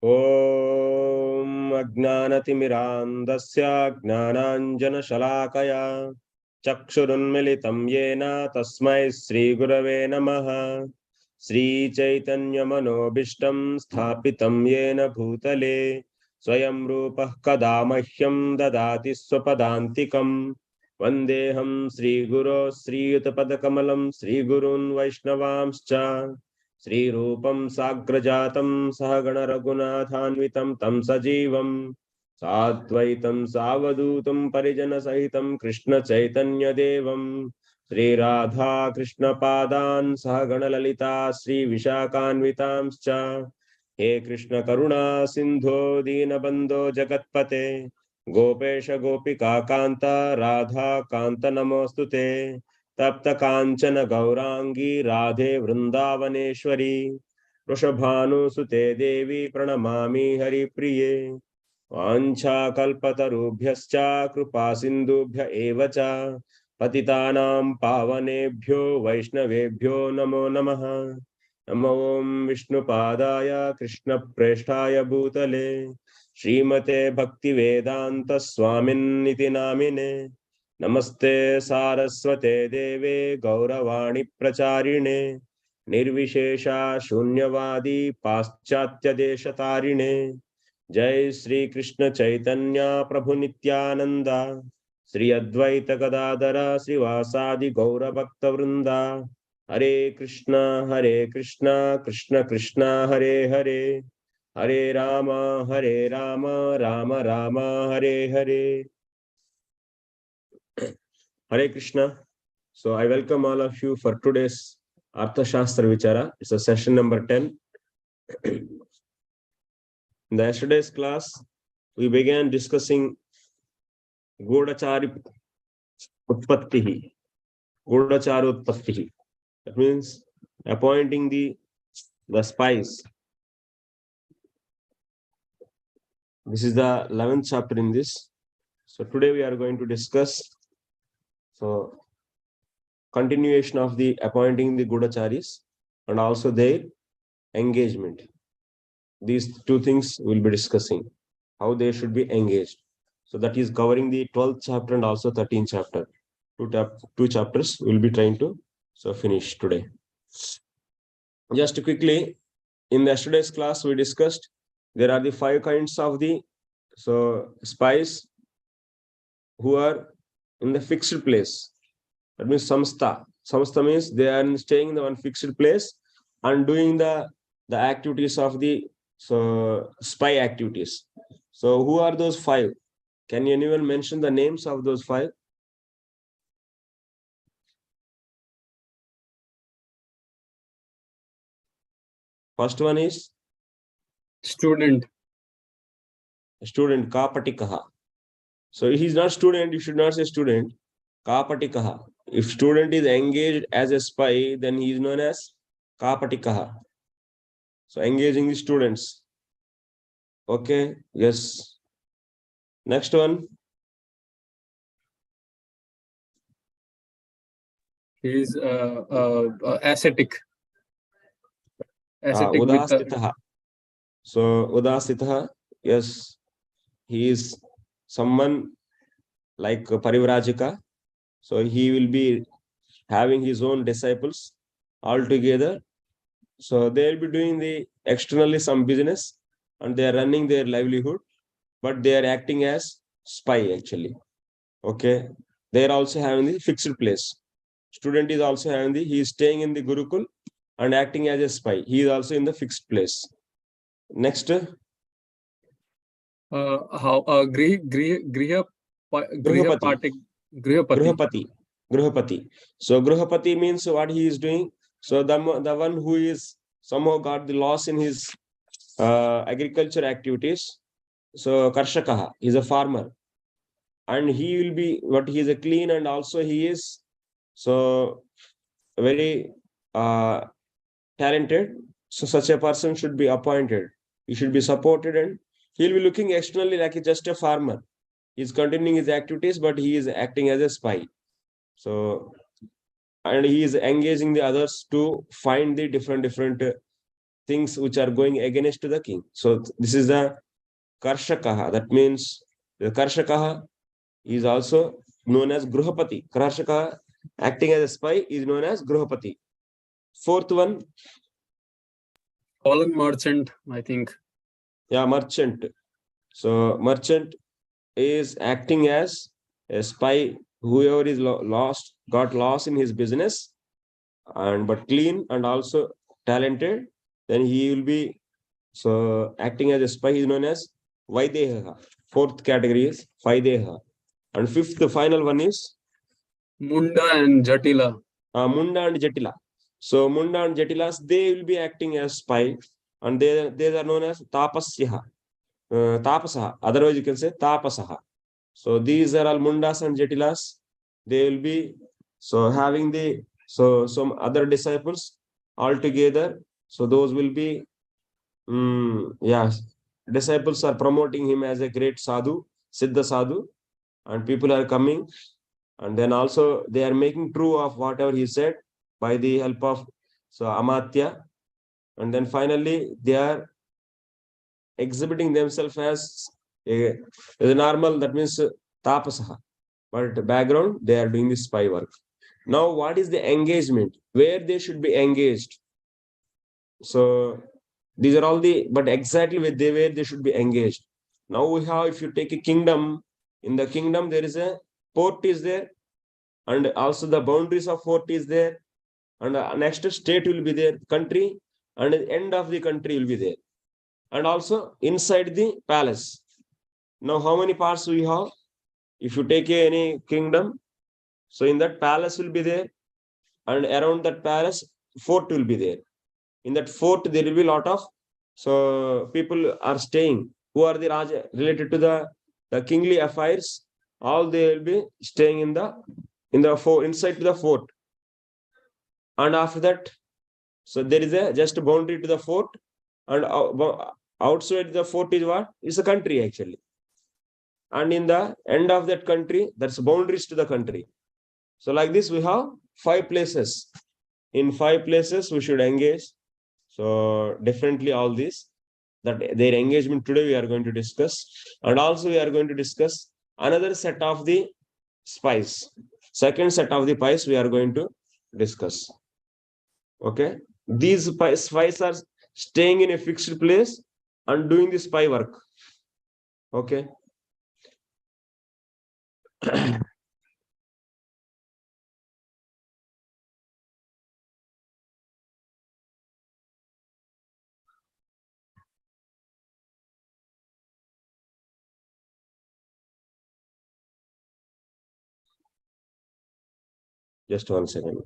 Om Ajnanatimirandasya Jnananjanashalakaya Chakshurunmilitam Yena Tasmai Sri Gurave Namaha Sri Chaitanya Manobishtam Sthapitam Yena Bhutale Swayam Rupah Kadamahyam Dadati Swapadantikam Vandeham Sri Guru Sri Utapadakamalam Sri Gurun Vaishnavamscha Sri Rupam Sagrajatam Sahagana Raghunathanvitam Tam Sajivam Sadvaitam Savadutam Parijana Sahitam Krishna Chaitanya Devam Sri Radha Krishna Padan Sahagana Lalita Sri Vishakanvitamscha He Krishna Karuna Sindho Dinabandho Jagatpate Gopesha Gopika Kanta Radha Kanta Namostute तप्त कांचन गौरांगी राधे वृंदावनेश्वरी वृषभानुसुते देवी प्रणमामि हरिप्रिये वाञ्छाकल्पतरुभ्यश्च कृपा सिन्धुभ्य एव च पतितानां पावनेभ्यो वैष्णवेभ्यो नमो नमः नमो ओं विष्णुपादाय कृष्णप्रेष्ठाय भूतले श्रीमते भक्तिवेदांत स्वामिन्निति नामिने नमस्ते सारस्वते देवे गौरवाणी प्रचारिणे निर्विशेषा शून्यवादी पाश्चात्य देशतारिणे जय श्री कृष्ण चैतन्य प्रभु नित्यानंद श्री अद्वैत गदाधर श्रीवासादि गौर भक्त वृंदा हरे Krishna Krishna Krishna Hare Hare Hare Ram Ram Ram Hare Hare Hare Krishna. So I welcome all of you for today's Arthaśāstra Vicāra. It's a session number 10. In the yesterday's class, we began discussing Godachari Utpattihi. Godachara Utpattihi. That means appointing the spies. This is the 11th chapter in this. So today we are going to discuss continuation of the appointing the Godacharis and also their engagement. These two things we'll be discussing, how they should be engaged. So that is covering the 12th chapter and also 13th chapter. Two chapters we'll be trying to finish today. Just quickly, in the yesterday's class we discussed there are the 5 kinds of the spies who are in the fixed place. That means samstha. Samstha means they are staying in the one fixed place and doing the activities of the spy activities. So who are those 5? Can anyone mention the names of those 5? First one is student. Student, Kapatikaha. So if he's not student, you should not say student. Kapatikaha. If student is engaged as a spy, then he is known as Kapatikaha. So engaging the students. Okay, yes. Next one. He is ascetic. Udasitaha. So Udasitaha, yes, he is someone like Parivrajika. So he will be having his own disciples altogether. So they will be doing the externally some business and they are running their livelihood, but they are acting as spy actually. Okay. They are also having the fixed place. Student is also having he is staying in the Gurukul and acting as a spy. He is also in the fixed place. Next. Grihapati. So Grihapati means what he is doing. So the one who is somehow got the loss in his agriculture activities. So Karshakaha, he is a farmer. And he will be he is a clean and also he is very talented. So such a person should be appointed. He should be supported and he will be looking externally like just a farmer. He is continuing his activities, but he is acting as a spy. So, and he is engaging the others to find the different things which are going against the king. So this is the Karshakaha. That means the Karshakaha is also known as Gruhapati. Karshakaha, acting as a spy, is known as Gruhapati. Fourth one, Fallen merchant, I think. yeah, merchant. So merchant is acting as a spy. Whoever is got lost in his business, and but clean and also talented, then he will be so acting as a spy. He is known as Vaideha. Fourth category is Vaideha, and fifth, the final one is Munda and Jatila. Munda and Jatila. So Munda and Jatilas, they will be acting as spy, and they are known as Tapasyaha. Tapasaha. Otherwise, you can say Tapasaha. So these are all Mundas and Jatilas. They will be so having the some other disciples all together. So those will be disciples are promoting him as a great sadhu, Siddha sadhu, and people are coming, and then also they are making true of whatever he said by the help of Amatya, and then finally they are exhibiting themselves as a normal, that means tapasaha, but background they are doing the spy work. Now what is the engagement, where they should be engaged? So these are all the, but exactly where they should be engaged. Now we have, if you take a kingdom, in the kingdom there is a port is there, and also the boundaries of fort is there, and next state will be there, country, and the end of the country will be there, and also inside the palace. Now how many parts we have? If you take any kingdom, so in that palace will be there, and around that palace fort will be there. In that fort there will be a lot of people are staying, who are the Raja related to the kingly affairs. All they will be staying in the fort, inside the fort. And after that, so there is a just a boundary to the fort, and outside the fort is what? It's a country actually. And in the end of that country, that's boundaries to the country. So like this, we have 5 places. In 5 places, we should engage. So differently all this, that their engagement today we are going to discuss. And also we are going to discuss another set of the spies. Second set of the spies we are going to discuss. Okay. These spies are staying in a fixed place and doing the spy work. Okay. Just 1 second.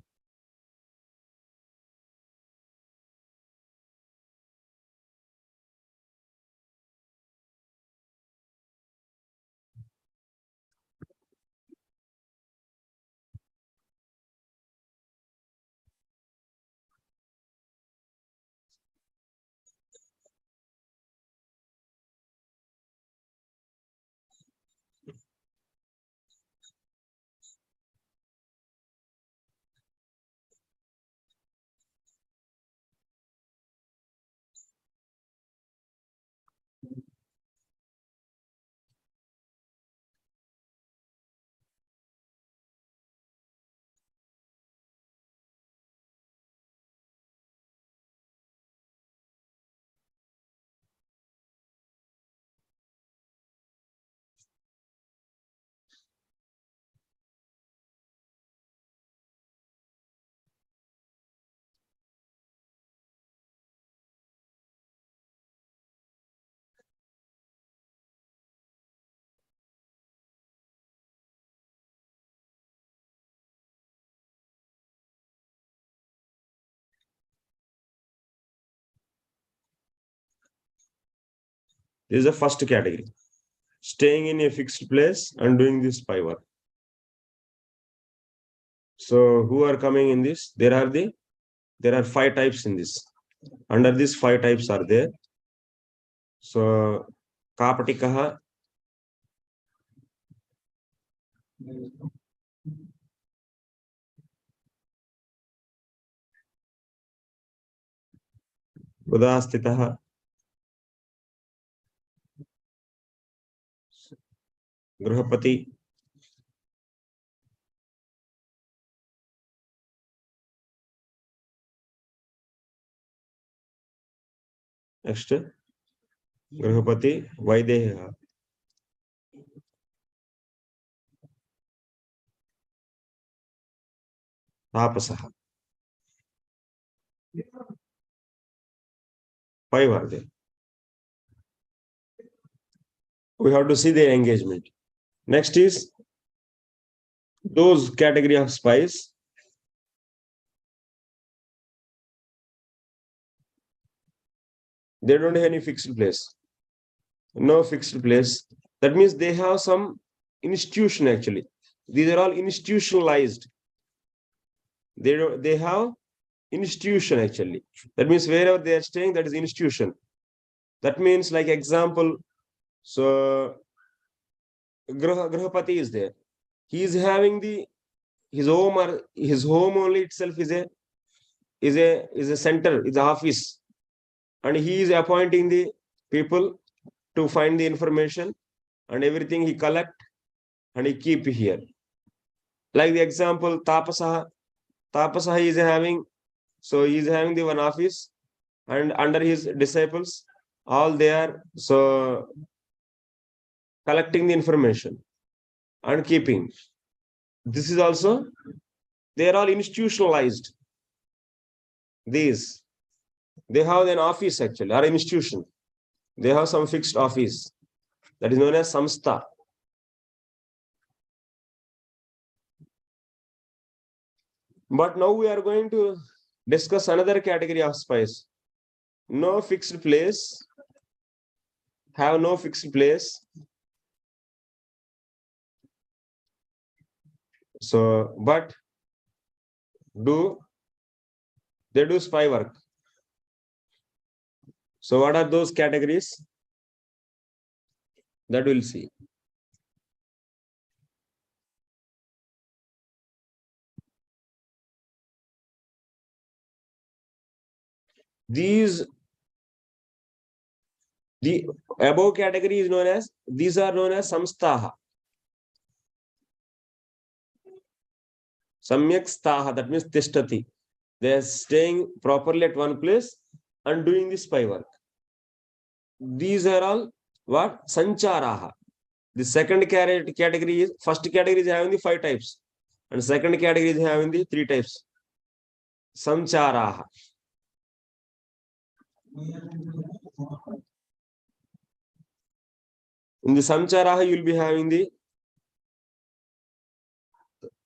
This is the first category. Staying in a fixed place and doing this spy work. So who are coming in this? There are 5 types in this. Under these 5 types are there. So Kapatikaha, उदास्थितः गृहपति next गृहपति वैदेहः तापसः 5 are there. We have to see their engagement. Next is those category of spies. They don't have any fixed place. No fixed place. That means they have some institution actually. These are all institutionalized. They have institution actually. That means wherever they are staying, that is institution. That means like example, so Grahapati is there. He is having his home or his home only itself is a center, is a office, and he is appointing the people to find the information and everything he collect and he keep here. Like the example, Tapasaha is having, so he is having the one office, and under his disciples, all they are so collecting the information and keeping. This is also, they are all institutionalized. These, they have an office actually, or institution. They have some fixed office that is known as samstha. But now we are going to discuss another category of spies. No fixed place, have no fixed place. So, but they do spy work. So what are those categories? That we'll see. The above category is known as, these are known as samsthaha. Samyak sthaha, that means tishtati. They are staying properly at one place and doing the spy work. These are all what? Sañcāraha. The second category is, first category is having the 5 types, and second category is having the 3 types. Sañcāraha. In the sañcāraha, you will be having the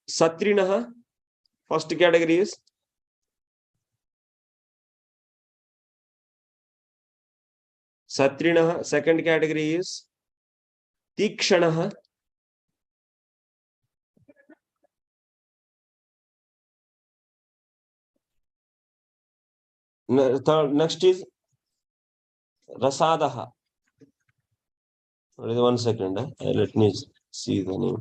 satriṇaḥ. First category is satriṇaḥ. Second category is tīkṣṇaḥ. Next is rasadāḥ. 1 second. Let me see the name.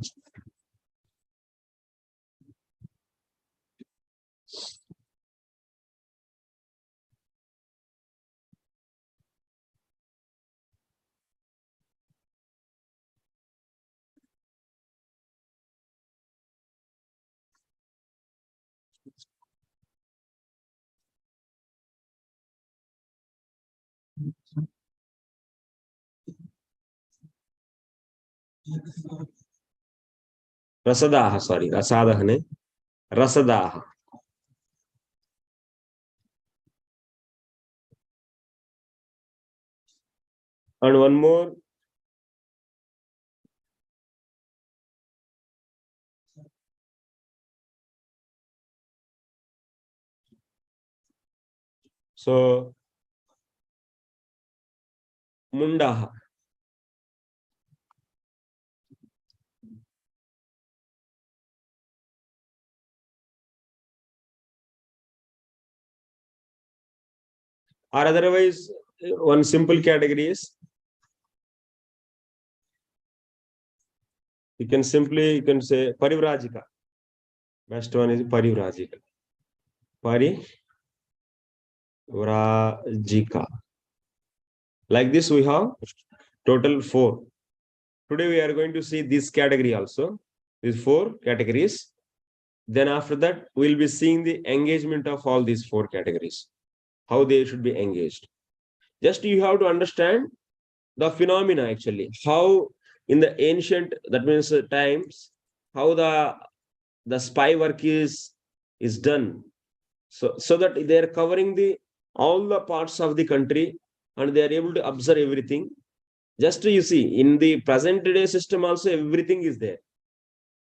Rasadāḥ, sorry, rasadāḥ ne, rasadāḥ. And one more. So mundaḥ. Or otherwise, one simple category is, you can say parivrājika. Best one is parivrājika. Vrajika. Like this, we have total 4. Today we are going to see this category also, these 4 categories. Then after that, we'll be seeing the engagement of all these 4 categories, how they should be engaged. Just you have to understand the phenomena actually, how in the ancient, that means times, how the spy work is done. So that they are covering the all the parts of the country and they are able to observe everything. Just you see, in the present day system also, everything is there.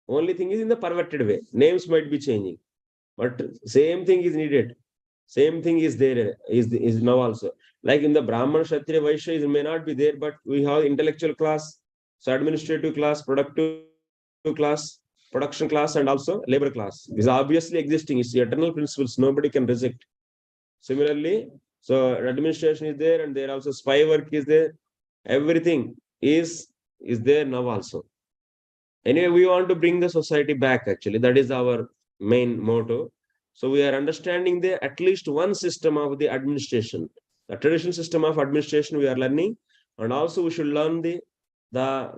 Only thing is in the perverted way. Names might be changing, but same thing is needed. Same thing is there, is now also. Like in the Brahman, Kshatriya, Vaishya, it may not be there, but we have intellectual class, so administrative class, productive class, production class, and also labor class. Is obviously existing. It's the eternal principles. Nobody can reject. Similarly, so administration is there, and there also spy work is there. Everything is there now also. Anyway, we want to bring the society back. Actually, that is our main motto. So we are understanding the at least one system of the administration. The traditional system of administration we are learning, and also we should learn the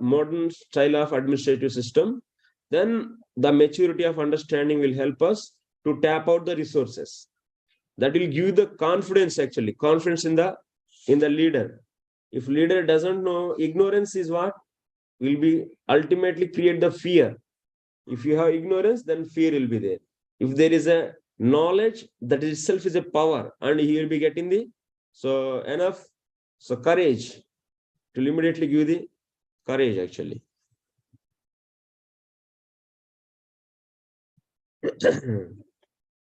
modern style of administrative system. Then the maturity of understanding will help us to tap out the resources. That will give the confidence, actually, confidence in the leader. If leader doesn't know, ignorance is what will be ultimately create the fear. If you have ignorance, then fear will be there. If there is a knowledge, that itself is a power, and he will be getting the enough courage to immediately give the courage, actually.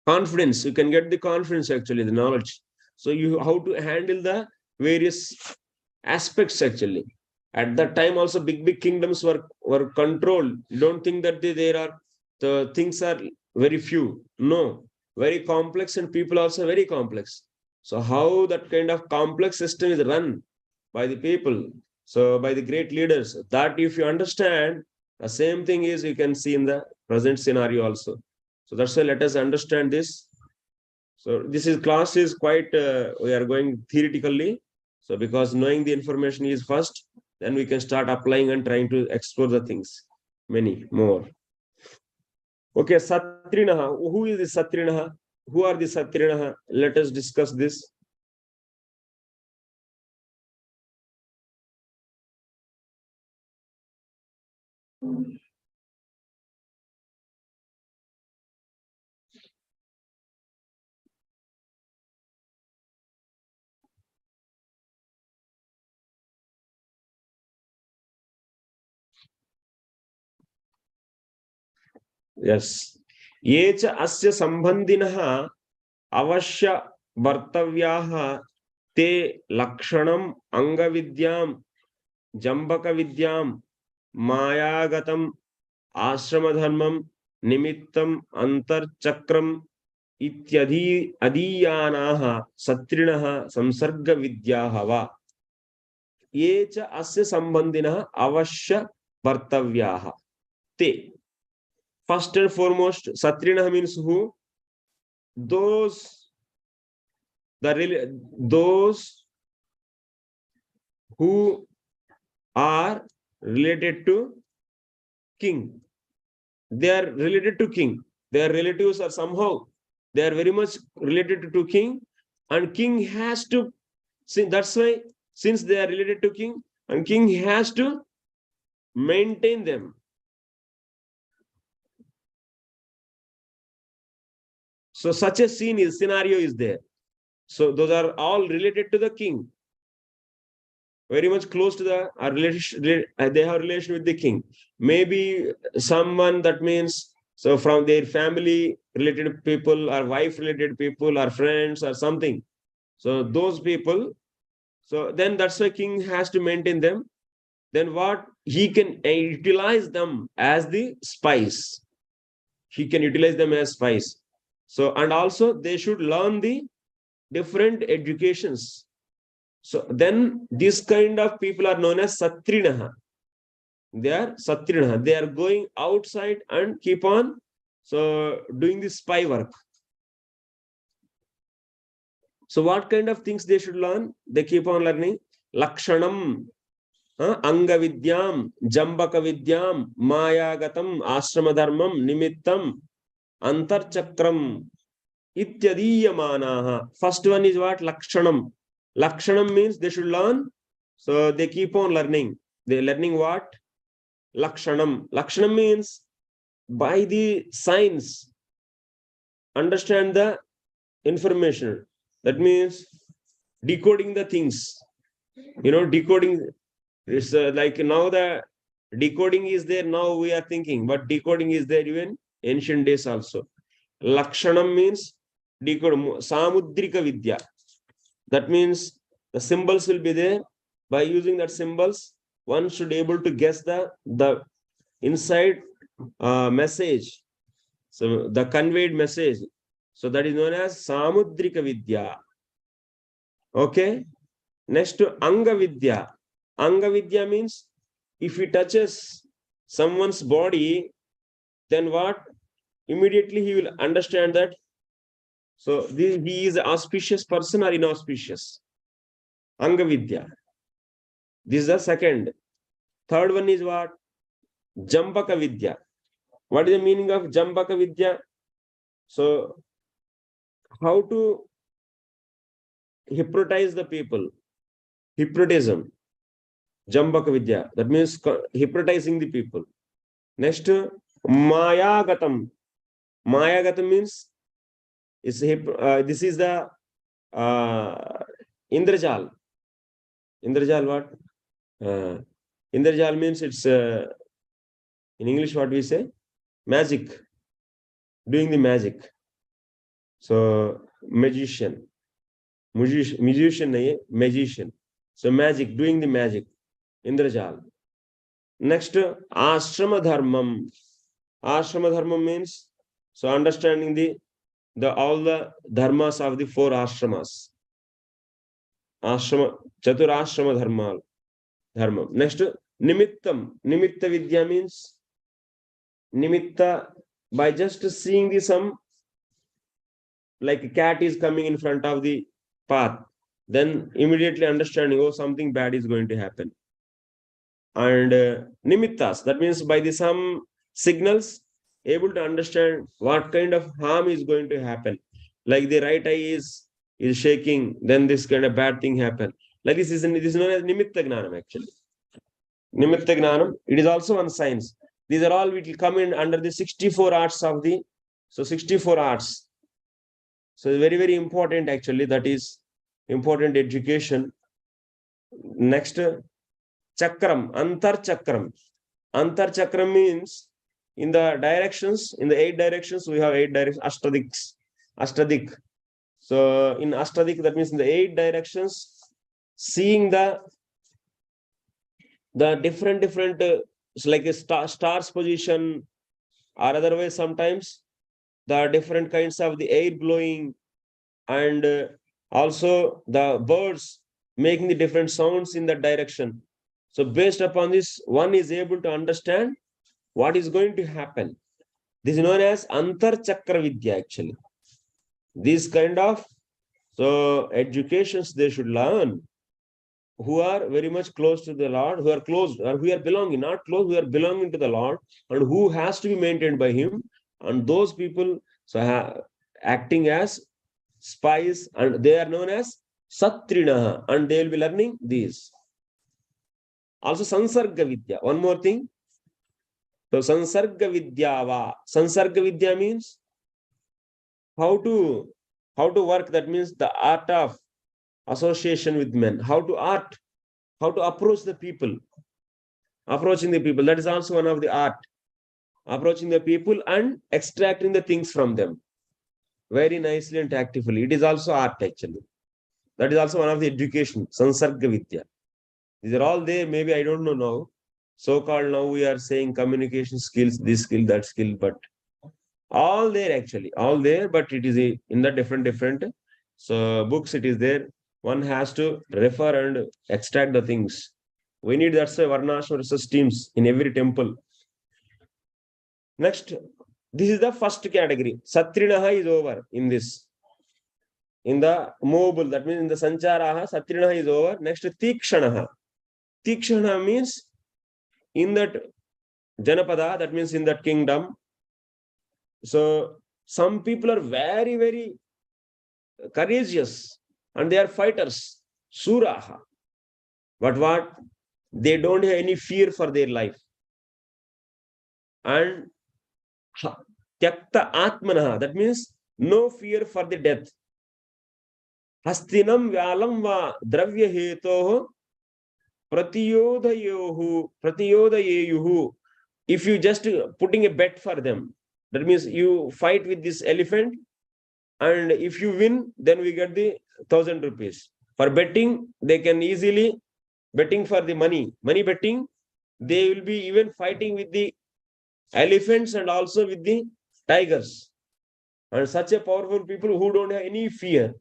Confidence, you can get the confidence, actually, the knowledge. So you how to handle the various aspects, actually. At that time also, big kingdoms were controlled. You don't think that the things are very few. No, very complex, and people also very complex. So how that kind of complex system is run by the people, so by the great leaders, that if you understand, the same thing is you can see in the present scenario also. So that's why let us understand this. So this is class is quite, we are going theoretically. So because knowing the information is first, then we can start applying and trying to explore the things, many more. Okay, satriṇaḥ. Who is the satriṇaḥ? Who are the satriṇaḥ? Let us discuss this. Yes. Ye cha asya sambandhinah avashya vartavyah te lakshanam angavidyam jambaka vidyam mayagatam ashramadharmam nimittam antarchakram ityadhi adiyanaha satriṇaḥ samsarga vidyaha va. Ye cha asya sambandhinah avashya vartavyah te. First and foremost, satriṇaḥ means who? Those who are related to king. They are related to king. Their relatives are somehow, they are very much related to king, and king has to, that's why, since they are related to king, and king has to maintain them. So such a scenario is there. So those are all related to the king, very much close to the relation. They have relation with the king. Maybe someone, that means, so from their family related people, or wife related people, or friends, or something. So those people, so then that's why king has to maintain them. Then what? He can utilize them as the spies. He can utilize them as spies. So, and also they should learn the different educations. So then this kind of people are known as satriṇaḥ. They are satriṇaḥ. They are going outside and keep on doing the spy work. So what kind of things they should learn? They keep on learning. Lakshanam, Anga Vidyam, Jambaka Vidyam, Mayagatam, Ashrama Dharmam, Nimittam, Antarchakram, Ityadiyamanaha. First one is what? Lakshanam. Lakshanam means they should learn. So they keep on learning. They're learning what? Lakshanam. Lakshanam means by the signs, understand the information. That means decoding the things. Decoding is like now the decoding is there. Now we are thinking, but decoding is there even ancient days also. Lakshanam means decode. Samudrika Vidya. That means the symbols will be there. By using that symbols, one should be able to guess the inside message. So the conveyed message. So that is known as Samudrika Vidya. Okay. Next to Anga Vidya. Anga Vidya means if he touches someone's body, then what? Immediately he will understand that. So he is an auspicious person or inauspicious. Anga Vidya. This is the second. Third one is what? Jambaka Vidya. What is the meaning of Jambaka Vidya? So, how to hypnotize the people? Hypnotism. Jambaka Vidya. That means hypnotizing the people. Next, Mayagatam. Mayagatam means this is the Indrajal. Indrajal what? Indrajal means it's in English what we say? Magic. Doing the magic. So magician. Magician. So magic, doing the magic. Indrajal. Next, Ashrama Dharmam. Ashrama Dharmam means so understanding the all the dharmas of the four ashramas. Ashrama, Chaturashrama Dharma. Next, Nimittam. Nimitta Vidya means Nimitta, by just seeing the some, like a cat is coming in front of the path, then immediately understanding, oh, something bad is going to happen. And Nimittas, that means by the some signals, able to understand what kind of harm is going to happen. Like the right eye is shaking, then this kind of bad thing happen. Like this is known as Nimitta Gnanam actually. Nimitta Gnanam, it is also one science. These are all which will come in under the 64 arts of the, so 64 arts. So very, very important actually, that is important education. Next, Chakram, Antarchakram. Antarchakram means in the directions, in the 8 directions, we have 8 directions, Ashtadik. So in Ashtadik, that means in the 8 directions, seeing the different like a star's position, or otherwise sometimes the different kinds of the air blowing, and also the birds making the different sounds in that direction. So based upon this, one is able to understand what is going to happen. This is known as Antarchakra Vidya actually. This kind of educations they should learn, who are very much close to the Lord, who are close, or who are belonging, not close, who are belonging to the Lord, and who has to be maintained by Him. And those people acting as spies, and they are known as satriṇaḥ, and they will be learning these. Also Sansarga Vidya. One more thing. So Sansarga Vidyava. Sansarga Vidya means how to work. That means the art of association with men. How to approach the people. Approaching the people. That is also one of the art. Approaching the people and extracting the things from them. Very nicely and tactfully. It is also art actually. That is also one of the education. Sansarga Vidya. These are all there. Maybe I don't know now. So-called now we are saying communication skills, this skill, that skill, but all there actually, all there, but it is in the different so books it is there. One has to refer and extract the things. We need that's a Varnashram research teams in every temple. Next, this is the first category. Satriṇaḥ is over in this. In the movable, that means in the sañcāraḥ, satriṇaḥ is over. Next, tīkṣṇaḥ. Tīkṣṇaḥ means in that Janapada, that means in that kingdom. So some people are very, very courageous and they are fighters, suraha. But what? They don't have any fear for their life. And tyakta atmanaha, that means no fear for the death. Hastinam vyalam va dravya hetoho pratiyodayeyuhu. If you just putting a bet for them, that means you fight with this elephant, and if you win, then we get the 1,000 rupees. For betting, they can easily betting for the money betting. They will be even fighting with the elephants and also with the tigers. And such a powerful people who don't have any fear,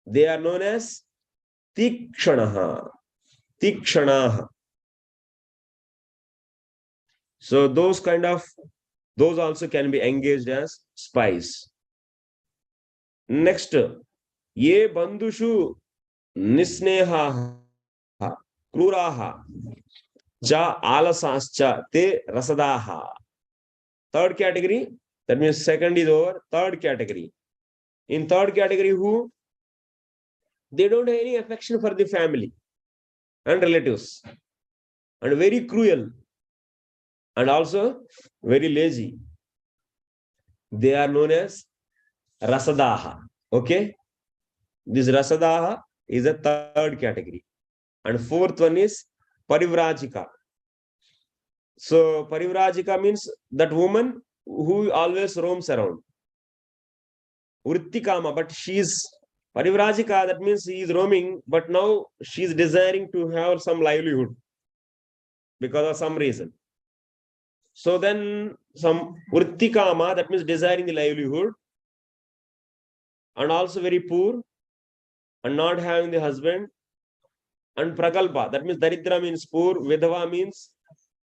they are known as tīkṣṇaḥ. Tīkṣṇaḥ. So those also can be engaged as spies. Next, ye bandhushu nisnehaha kruraha cha alasascha te rasadāḥ. Third category, that means second is over. Third category. In third category, who? They don't have any affection for the family and relatives, and very cruel, and also very lazy. They are known as rasadāḥ. Okay? This rasadāḥ is a third category. And fourth one is parivrājika. So parivrājika means that woman who always roams around. Vrittikāma, but she is parivrājika, that means she is roaming, but now she is desiring to have some livelihood because of some reason. So then some vrittikāma, that means desiring the livelihood, and also very poor and not having the husband. And pragalpa, that means daridra means poor, vidhava means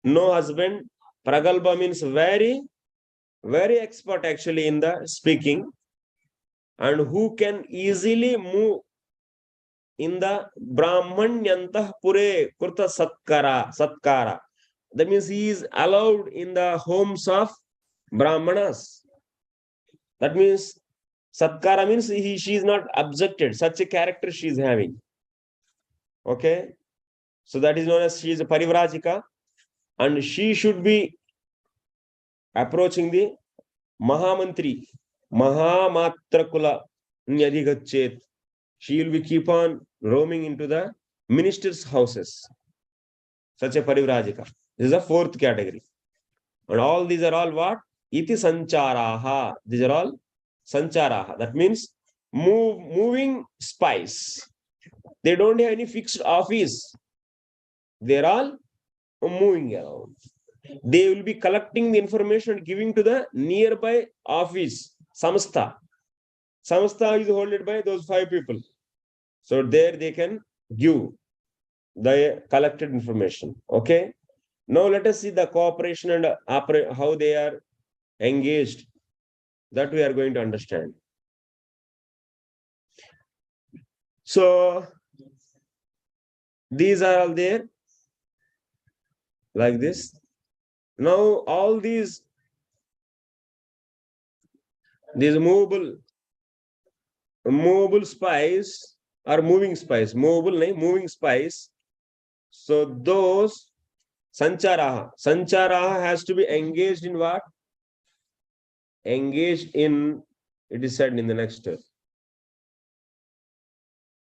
no husband, pragalpa means very, very expert actually in the speaking, and who can easily move in the brahmanyantah pure kurta satkara. That means he is allowed in the homes of brahmanas. That means satkara means she is not objected. Such a character she is having. Okay, so that is known as she is a parivrājika, and she should be approaching the mahamantri, mahamatrakula nyadhigachet. She will be keep on roaming into the ministers' houses. Such a parivrājika. This is the fourth category. And all these are all what? Iti sañcāraḥ. These are all sañcāraḥ. That means moving spies. They don't have any fixed office. They're all moving around. They will be collecting the information and giving to the nearby office, samstha. Samstha is held by those 5 people. So there they can give the collected information. Okay. Now let us see the cooperation and how they are engaged. That we are going to understand. So these are all there like this. Now all these movable spies are moving spies. Moving spies. So those sañcāraḥ has to be engaged in what? Engaged in, it is said in the next step.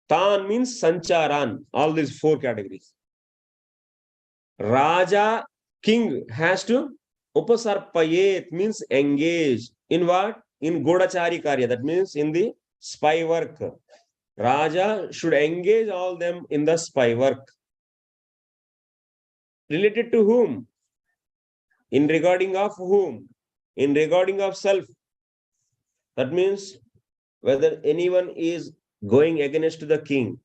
Tan means sañcāran, all these 4 categories. Raja, king, has to upasarpayet, means engage in what? In godachari karya, that means in the spy work. Raja should engage all them in the spy work. Related to whom? In regarding of whom? In regarding of self. That means whether anyone is going against the king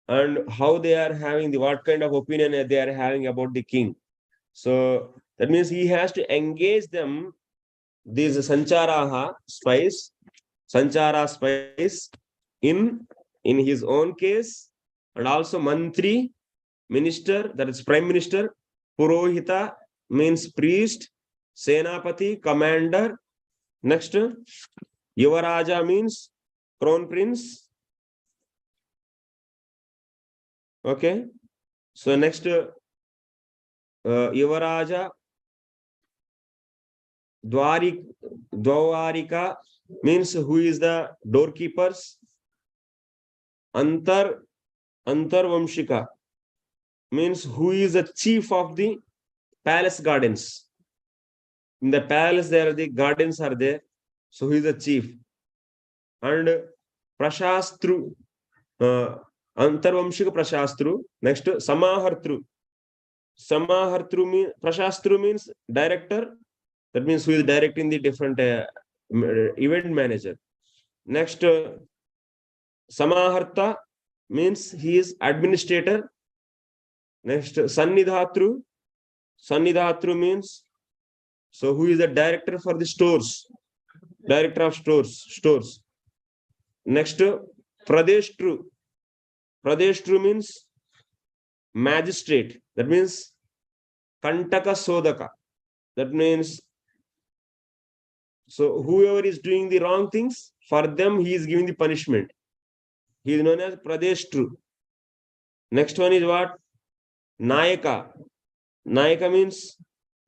and how they are having what kind of opinion they are having about the king. So that means he has to engage them, these sañcāraḥ spies, sañcāra spies, in his own case, and also mantri, minister, that is prime minister, purohita means priest, senapati, commander. Next, yuvaraja means crown prince. Okay, so next, yuvaraja, dwarika means who is the doorkeepers. Antarvamshika means who is the chief of the palace gardens. In the palace, there are the gardens are there. So who is the chief? And prashastru, antarvamshika prashastru. Next, samahartru. Samahartru means, prashastru means director. That means who is directing the different event manager. Next, samaharta means he is administrator. Next, sannidhatru. Sannidhatru means, so who is the director for the stores? Director of stores. Next, pradeshtru. Pradeshtru means magistrate. That means kantaka sodaka. That means, so whoever is doing the wrong things, for them he is giving the punishment. He is known as pradeshtru. Next one is what? Nayaka. Nayaka means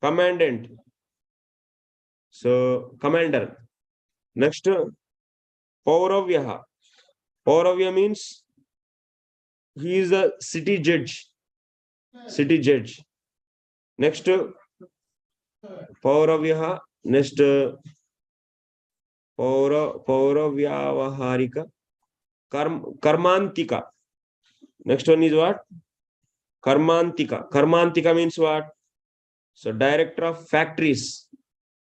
commandant. So commander. Next, pauravyaha. Pauravya means he is a city judge. City judge. Next, pauravyaha. Next, pauravyavarika. Karmantika. Next one is what? Karmantika. Karmantika means what? So director of factories.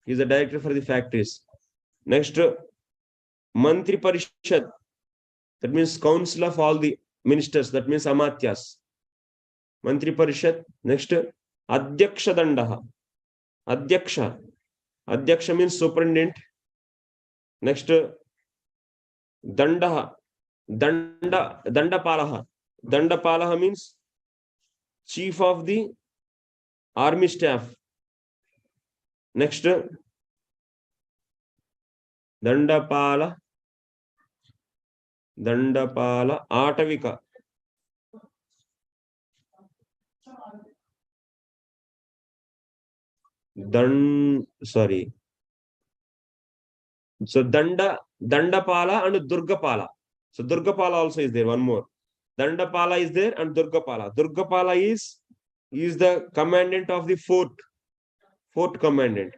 He is the director for the factories. Next, Mantri Parishad. That means council of all the ministers. That means Amatyas. Mantri Parishad. Next, Adhyaksha Dandaha. Adhyaksha. Adhyaksha means superintendent. Next, Dandaha. Dandapalaha. Dandapalaha means chief of the army staff. Next, Dandapala. Atavika. Sorry. So Dandapala and Durgapala. So Durgapala also is there. One more. Dandapala is there and Durgapala. Durgapala is the commandant of the fort commandant.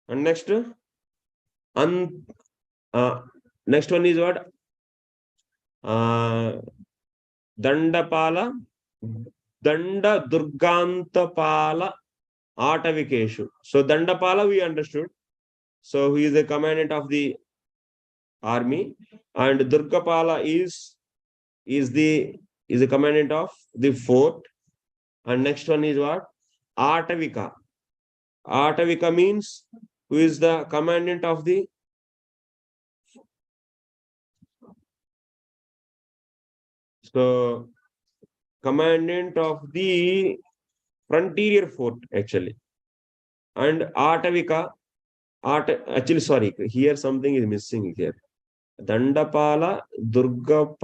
And next, next one is what? Dandapala, Danda Durgantapala Atavikeshu. So Dandapala we understood. So he is the commandant of the army, and Durgapala is the commandant of the fort. And next one is what? Atavika. Atavika means who is the commandant of the commandant of the frontier fort actually. And Atavika, actually sorry, here something is missing here. Dandapala, Durga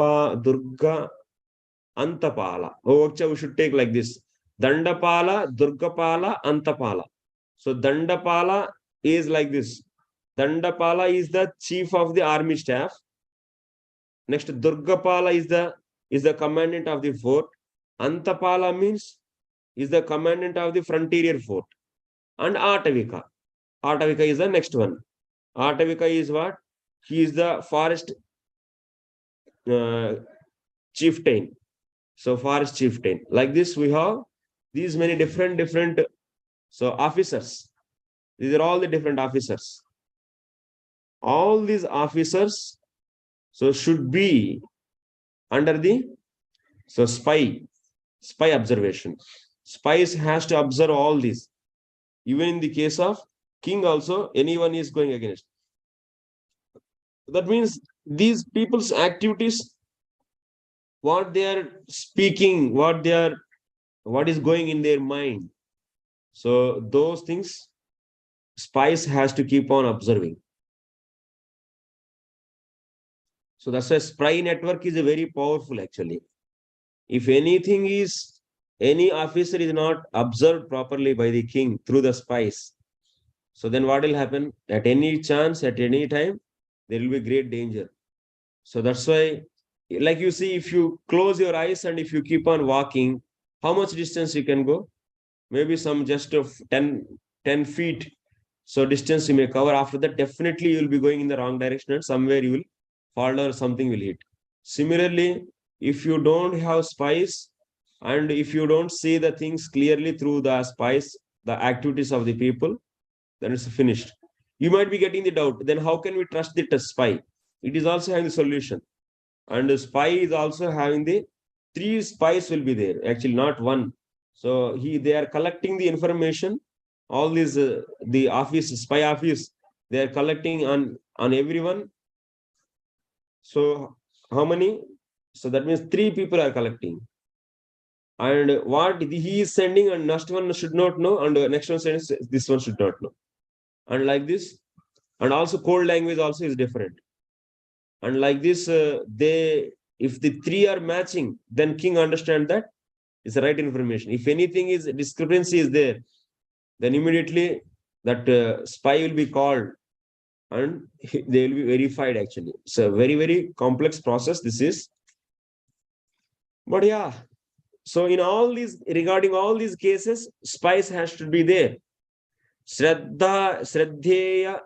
Antapala. Oh, actually we should take like this. Dandapala, Durgapala, Antapala. So Dandapala is like this. Dandapala is the chief of the army staff. Next, Durgapala is the commandant of the fort. Antapala means is the commandant of the frontier fort. And Atavika. Atavika is the next one. Atavika is what? He is the forest chieftain. So forest chieftain. Like this, we have these many different so officers. These are all the different officers. All these officers so should be under the spy observation. Spies has to observe all these. Even in the case of king also, anyone is going against. That means these people's activities, what they are speaking, what is going in their mind. So those things spies has to keep on observing. So that's why spy network is a very powerful actually. If any officer is not observed properly by the king through the spies, so then what will happen? At any chance, at any time, there will be great danger. So that's why, like you see, if you close your eyes and if you keep on walking, how much distance you can go? Maybe some just of 10 feet. So distance you may cover. After that, definitely you will be going in the wrong direction and somewhere you will fall or something will hit. Similarly, if you don't have spies and if you don't see the things clearly through the spies, the activities of the people, then it's finished. You might be getting the doubt. Then how can we trust the spy? It is also having the solution. And the spy is also having the three spies will be there. Actually, not one. So they are collecting the information. All these the office spy office they are collecting on everyone. So how many? So that means three people are collecting. And what he is sending, and next one should not know, and next one sends this one should not know. And like this, and also code language also is different. And like this, they if the three are matching, then king understand that it's the right information. If anything is discrepancy is there, then immediately that spy will be called and they will be verified actually. It's a very, very complex process this is. But yeah, so in all these, regarding all these cases, spies has to be there. Shraddheya,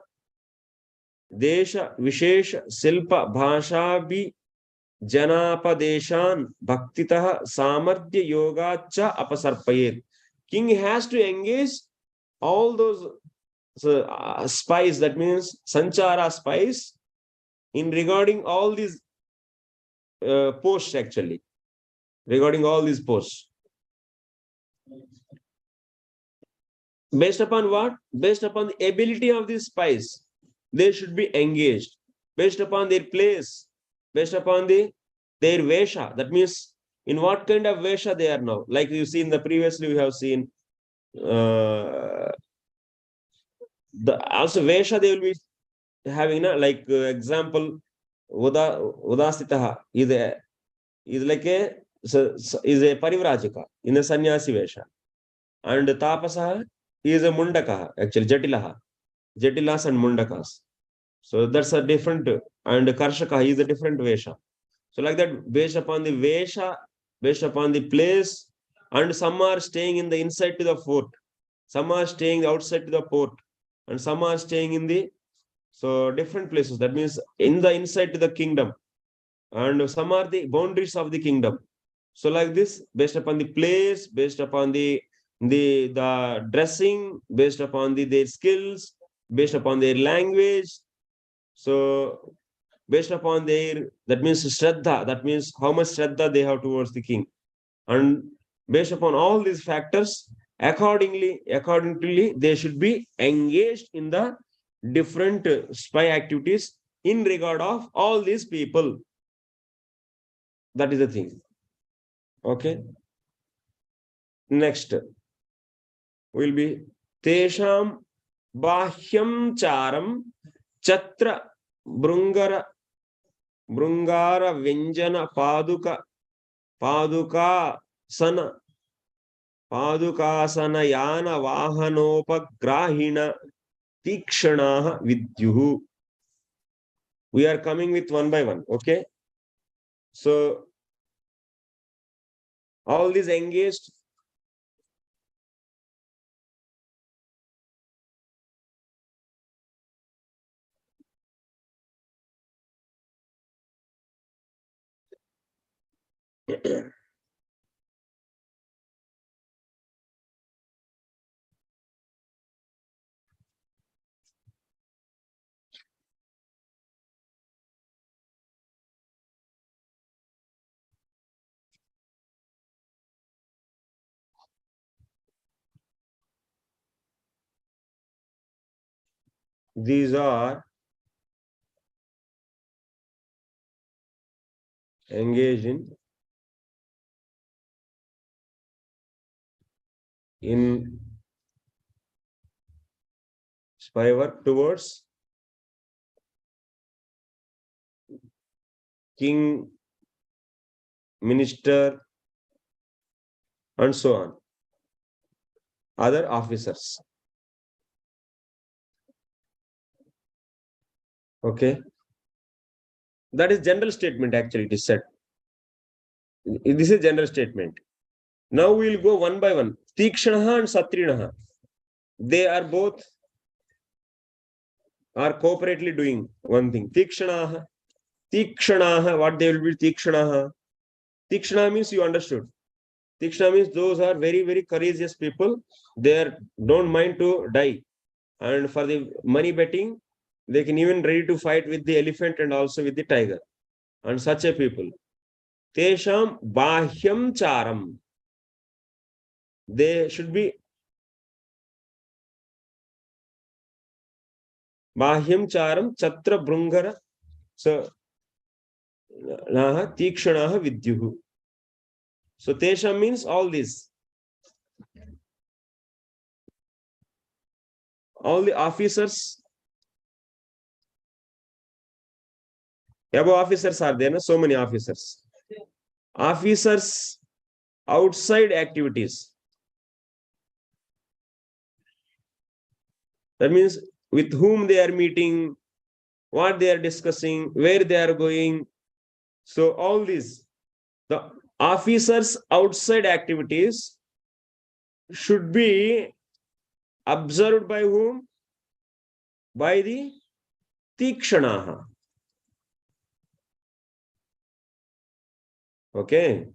Desha, Vishesha, Silpa, Bhasha, Janapadeshan, Bhaktitah, Samarthya, Yoga, Cha, Apasarpayet. King has to engage all those spies, that means Sanchara spies, in regarding all these posts actually, regarding all these posts. Based upon what? Based upon the ability of these spies, they should be engaged. Based upon their place, based upon their vesha, that means in what kind of vesha they are now. Like you see in the previously we have seen the also vesha they will be having like example udasitaha is like a is a parivrajika in a sannyasi vesha, and tapasa is a mundaka actually jatilas and mundakas. So that's a different, and karshaka is a different vesha. So like that, based upon the vesha, based upon the place, and some are staying in the inside to the fort, some are staying outside to the port, and some are staying in the so different places. That means in the inside to the kingdom, and some are the boundaries of the kingdom. So like this, based upon the place, based upon the dressing, based upon their skills, based upon their language. So based upon their, that means shraddha, that means how much shraddha they have towards the king. And based upon all these factors, accordingly, they should be engaged in the different spy activities in regard of all these people. That is the thing. Okay. Next will be Tesham Bahyam Charam Chatra Brungara Vyanjana Paduka Sana Padukasana Vahanopagrahina tīkṣṇaḥ Vidyuhu. We are coming with one by one. Okay. So all these engaged. These are engage in spy work towards king, minister, and so on, other officers. Okay, that is general statement. Actually, it is said. This is general statement. Now we will go one by one. tīkṣṇaḥ and satriṇaḥ. They are both are cooperatively doing one thing. tīkṣṇaḥ. tīkṣṇaḥ. What they will be? tīkṣṇaḥ. tīkṣṇaḥ means you understood. tīkṣṇaḥ means those are very, very courageous people. They don't mind to die. And for the money betting, they can even ready to fight with the elephant and also with the tiger. And such a people. Tesham bahyam charam. They should be bahyam charam chatra brungara so tīkṣṇaḥ vidyuhu. So tesham means all these. All the officers, above officers are there, so many officers. Officers outside activities. That means with whom they are meeting, what they are discussing, where they are going. So all these, the officers outside activities should be observed by whom? By the tīkṣṇaḥ. Okay.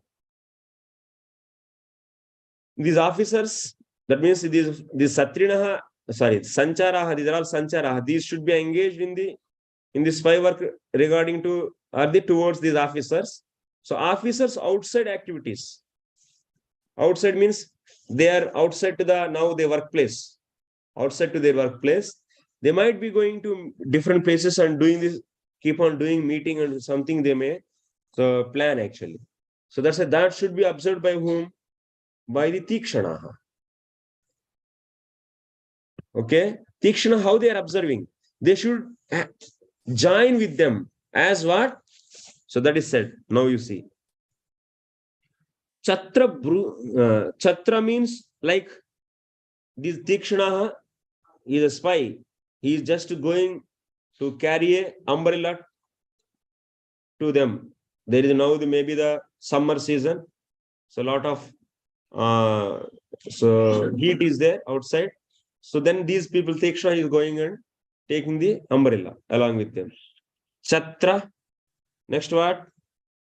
These officers, that means these satriṇaḥ, sorry, sañcāraḥ, these are all sañcāraḥ. These should be engaged in the spy work regarding to towards these officers. So officers outside activities. Outside means they are outside to their workplace. Outside to their workplace. They might be going to different places and doing this, keep on doing meeting and something they may plan actually. So that should be observed by whom? By the tīkṣṇaḥ. Okay, tīkṣṇaḥ, how they are observing? They should join with them as what? So that is said. Now you see. Chatra means like this tīkṣṇaḥ is a spy. He is just going to carry an umbrella to them. There is now maybe the summer season. So a lot of heat is there outside. So then these people, tīkṣṇaḥ is going and taking the umbrella along with them. Chatra. Next what?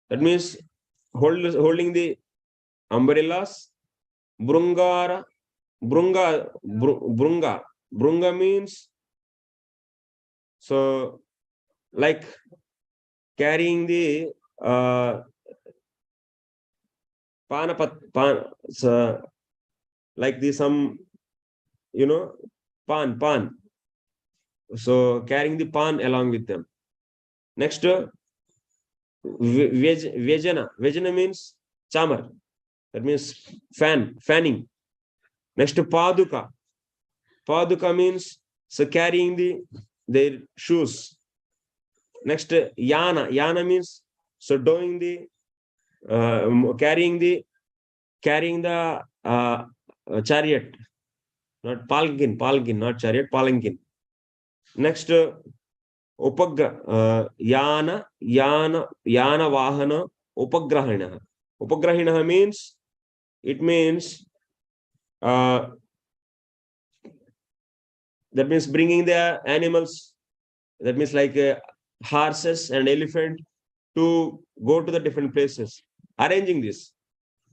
That means holding the umbrellas. Brungara. Brunga means so like carrying the like the some pan. So carrying the pan along with them. Next, Vejana means chamar. That means fanning. Next, Paduka. Paduka means so carrying their shoes. Next, Yana. Yana means so doing the carrying the chariot. Not palgin, not chariot, palanquin. Next, Upagra, Yana Vahana, Upagrahina. Upagrahina means, it means, that means bringing the animals, that means like horses and elephant to go to the different places, arranging this.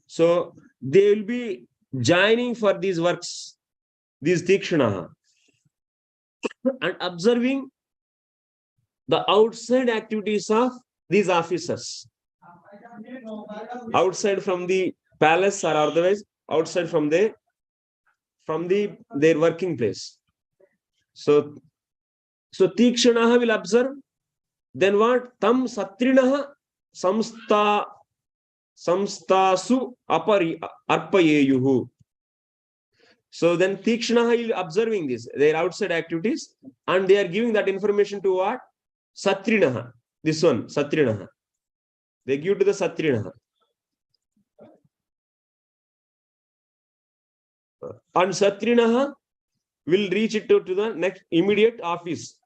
So they will be joining for these works, these tīkṣṇaḥ, and observing the outside activities of these officers. Outside from the palace or otherwise outside from their working place. So tīkṣṇaḥ will observe. Then what? Tam satriṇaḥ samstasu arpayeyuhu. So then tīkṣṇaḥ is observing this, their outside activities, and they are giving that information to what? Satriṇaḥ. This one, satriṇaḥ. They give to the satriṇaḥ. And satriṇaḥ will reach it to the next immediate office.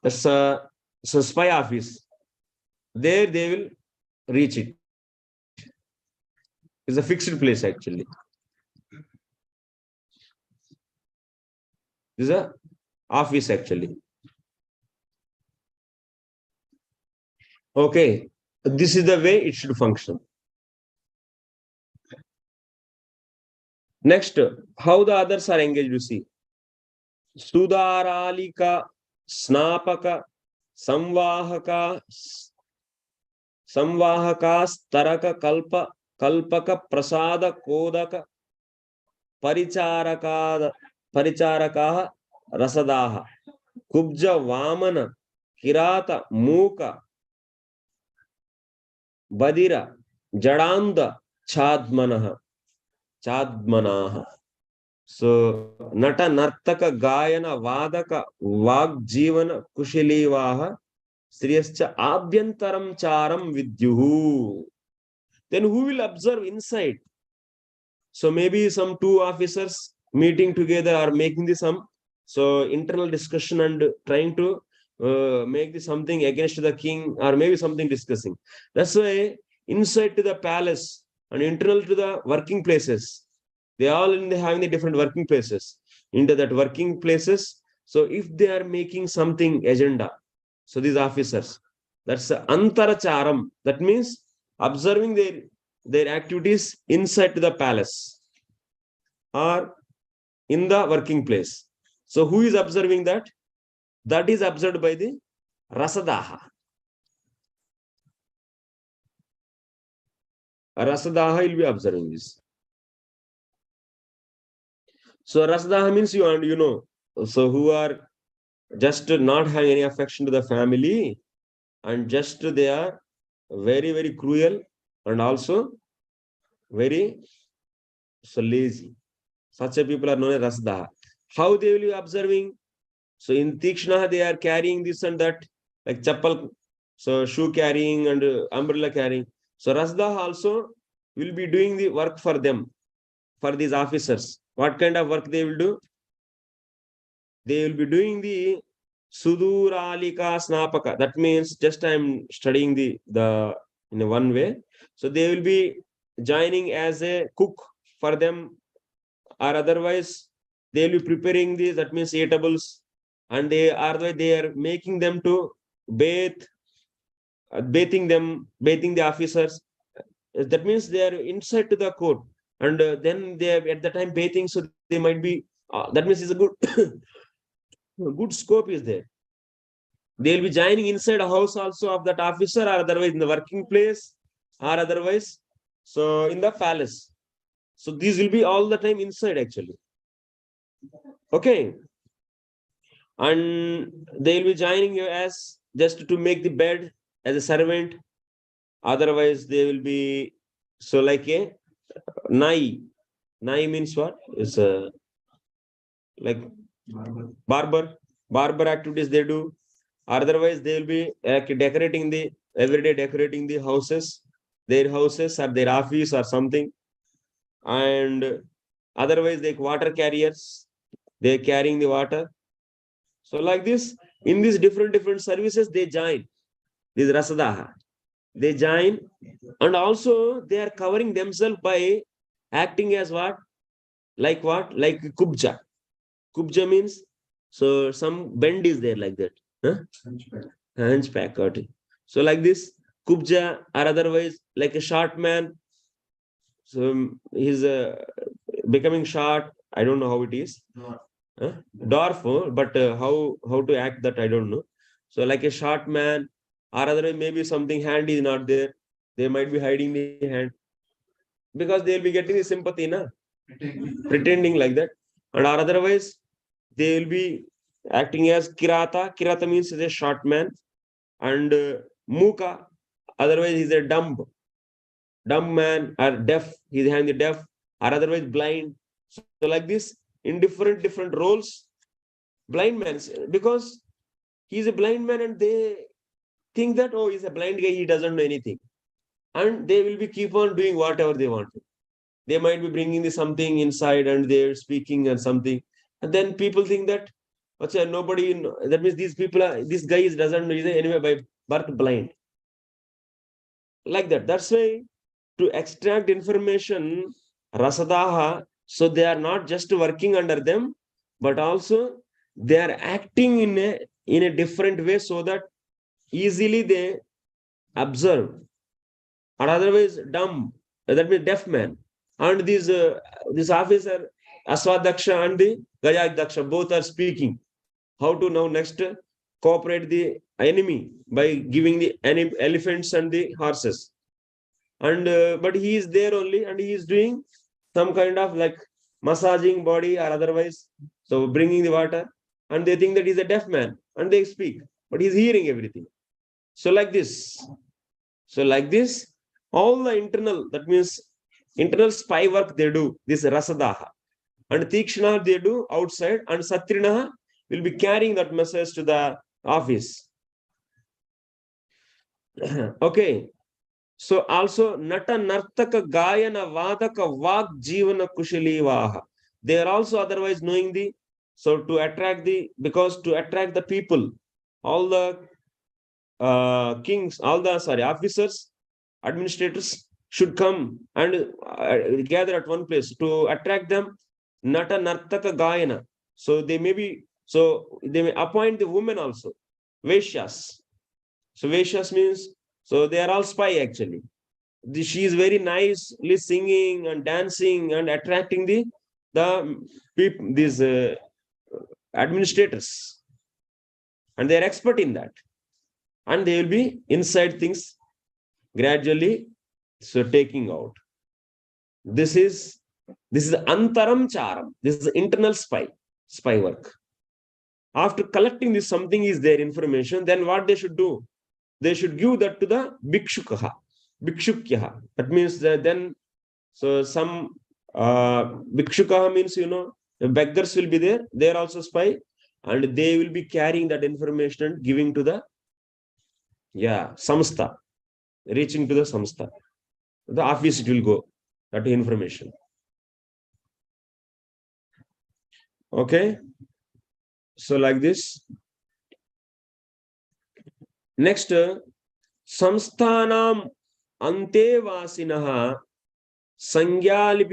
That's a spy office. There they will reach it. It's a fixed place actually. This is a office actually. Okay, this is the way it should function. Next, how the others are engaged, you see. Sudaralika, Snapaka, Samvahaka, Staraka, Kalpaka, Prasada, Kodaka, Paricharaka, rasadāḥ, Kubja, Vamana, Kirata, Muka, Badira, Jadanda, Chadmanaha. So, Nata, Nartaka, Gayana, Vadaka, Vagjivana, Kushilivaha, Sriyascha, Abhyantaram Charam Vidyuhu. Then who will observe inside? So maybe some two officers meeting together or making this some internal discussion and trying to make this something against the king, or maybe something discussing. That's why inside to the palace and internal to the working places, they all having the different working places. Into that working places, so if they are making something agenda, so these officers, that's antaracharam. That means observing their activities inside to the palace or in the working place. So who is observing that? That is observed by the rasadāḥ. Rasadāḥ will be observing this. So rasadāḥ means you know, so who are just not having any affection to the family, and just they are very, very cruel and also very lazy. Such a people are known as rasadāḥ. How they will be observing? So in tīkṣṇaḥ they are carrying this and that, like chappal, so shoe carrying and umbrella carrying. So rasadāḥ also will be doing the work for them, for these officers. What kind of work they will do? They will be doing the suduralika snapaka. That means just I am studying the in a one way. So they will be joining as a cook for them, or otherwise they will be preparing the, that means eatables, and they are making them to bathing the officers. That means they are inside to the court, and then they are at the time bathing, so they might be that means it's a good good scope is there. They will be joining inside a house also of that officer, or otherwise in the working place, or otherwise so in the palace. So these will be all the time inside actually. Okay. And they will be joining you as just to make the bed as a servant. Otherwise they will be so like a nai. Nai means what? It's like barber activities they do. Otherwise they will be decorating everyday decorating the houses, their houses or their office or something. And otherwise like water carriers, they're carrying the water. So like this, in these different services, they join. This rasadāḥ. They join, and also they are covering themselves by acting as what? Like what? Like kubja. Kubja means, so some bend is there like that. Huh? Hunchback. So like this, kubja, or otherwise like a short man. So he's becoming short. I don't know how it is. Dwarf, but how to act that I don't know. So like a short man, or otherwise maybe something hand is not there. They might be hiding the hand because they will be getting the sympathy, na? Pretending like that. And or otherwise they will be acting as kirata. Kirata means a short man, and muka, otherwise he's a dumb man, or deaf, he's having the deaf, or otherwise blind. So like this, in different roles, blind man, because he's a blind man and they think that, oh, he's a blind guy, he doesn't know anything. And they will be keep on doing whatever they want to. They might be bringing something inside and they're speaking and something. And then people think that, nobody, that means these people are, this guy doesn't know, anyway by birth blind. Like that. That's why to extract information, rasadāḥ, so they are not just working under them, but also they are acting in a different way so that easily they observe. Or otherwise dumb, that means deaf man. And this officer, Aswadaksha and the Gajadaksha, both are speaking. How to now next cooperate the enemy by giving the elephants and the horses. And but he is there only, and he is doing some kind of like massaging body or otherwise, so bringing the water, and they think that he's a deaf man and they speak, but he's hearing everything. So like this, all the internal, that means internal spy work they do, this rasadāḥ, and tīkṣṇaḥ they do outside, and satriṇaḥ will be carrying that message to the office. Okay. So also nata nartaka gayana vadaka vak jivana kushalivaha. They are also otherwise knowing to attract the people, all the kings, all the officers, administrators should come and gather at one place to attract them. Nata nartaka gayana. So they may appoint the women also, Vaishyas. So Vaishyas means, so they are all spy actually. She is very nicely singing and dancing and attracting the people, these administrators, and they are expert in that. And they will be inside things gradually, so taking out. This is antaram charam. This is internal spy work. After collecting this, something is their information, then what they should do? They should give that to the bhikshukyaha. That means that then, so some bhikshukah means, the beggars will be there. They are also spy, and they will be carrying that information and giving to the samstha, reaching to the samstha. The office it will go, that information. Okay. So like this. Next, samsthanam ante vasinaha sañcāri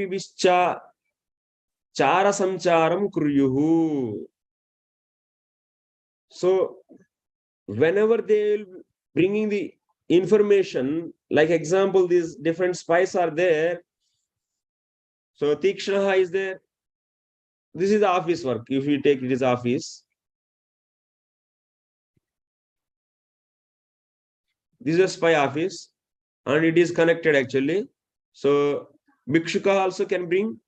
chara sañcāram kuryuhu. So whenever they will bringing the information, like example, these different spies are there. So tīkṣṇaḥ is there. This is the office work. If you take it is office. This is a spy office, and it is connected actually. So bhikshukah also can bring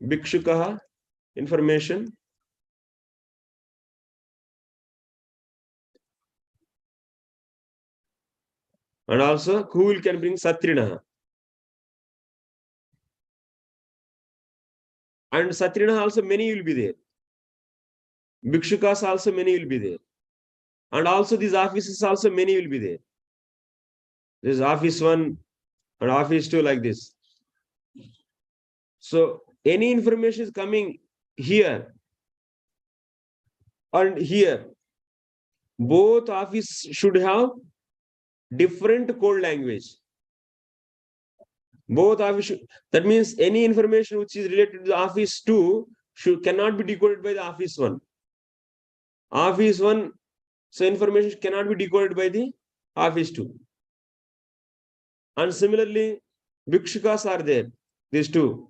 bhikshukah information. And also who can bring satriṇaḥ. And satriṇaḥ also many will be there. Bhikshukas also many will be there. And also these offices also many will be there. This is office 1 and office 2 like this. So any information is coming here and here. Both office should have different code language. Both office that means any information which is related to the office 2 cannot be decoded by the office 1. Office 1, so information cannot be decoded by the office 2. And similarly, bhikshukas are there, these two.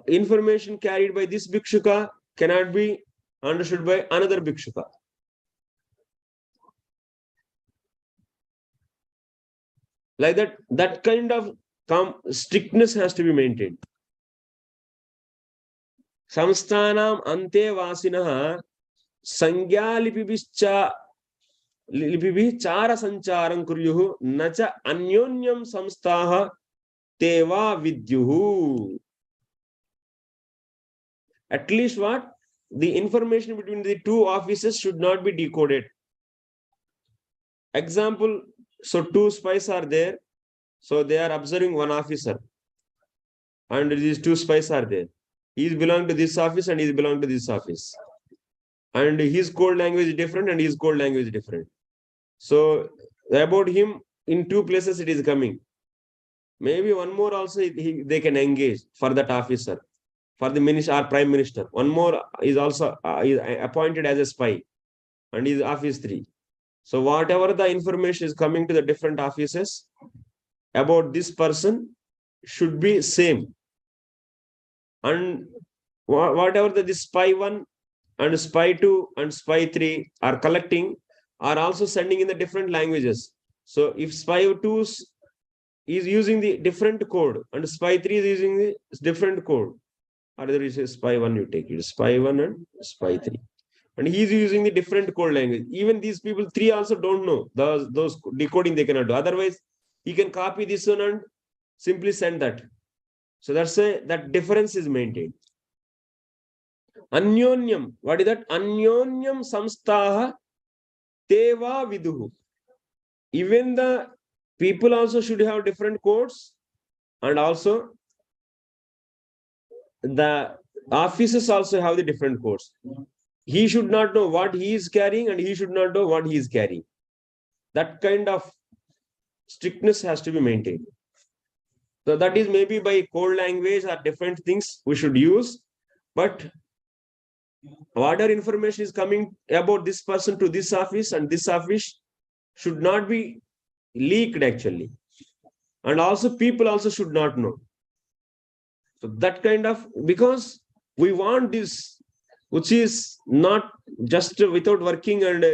Information carried by this bhikshuka cannot be understood by another bhikshuka. Like that, that kind of strictness has to be maintained. Samsthanam ante vasinaha sañcāri लिपिभिः चार संचारं कुर्युः न च अन्योन्यं संस्थाः ते वा विद्युः. At least what? The information between the two offices should not be decoded. Example, so two spies are there. So they are observing one officer. And these two spies are there. He is belong to this office and he is belong to this office. And his code language is different and his code language is different. So about him, in two places it is coming. Maybe one more also they can engage for that officer, for the minister or prime minister. One more is also is appointed as a spy and is office 3. So whatever the information is coming to the different offices about this person should be same. And whatever the spy 1 and spy 2 and spy 3 are collecting are also sending in the different languages. So if spy 2 is using the different code and spy 3 is using the different code, or there is a spy 1, you take it, spy 1 and spy 3. And he is using the different code language. Even these people 3 also don't know those decoding they cannot do. Otherwise, he can copy this one and simply send that. So that's why that difference is maintained. Anyonyam. What is that? Anyonyam samstaha teva viduhu. Even the people also should have different codes, and also the offices also have the different codes. He should not know what he is carrying and he should not know what he is carrying. That kind of strictness has to be maintained. So that is maybe by code language or different things we should use. But whatever information is coming about this person to this office and this office should not be leaked actually. And also people also should not know. So that kind of, because we want this, which is not just without working and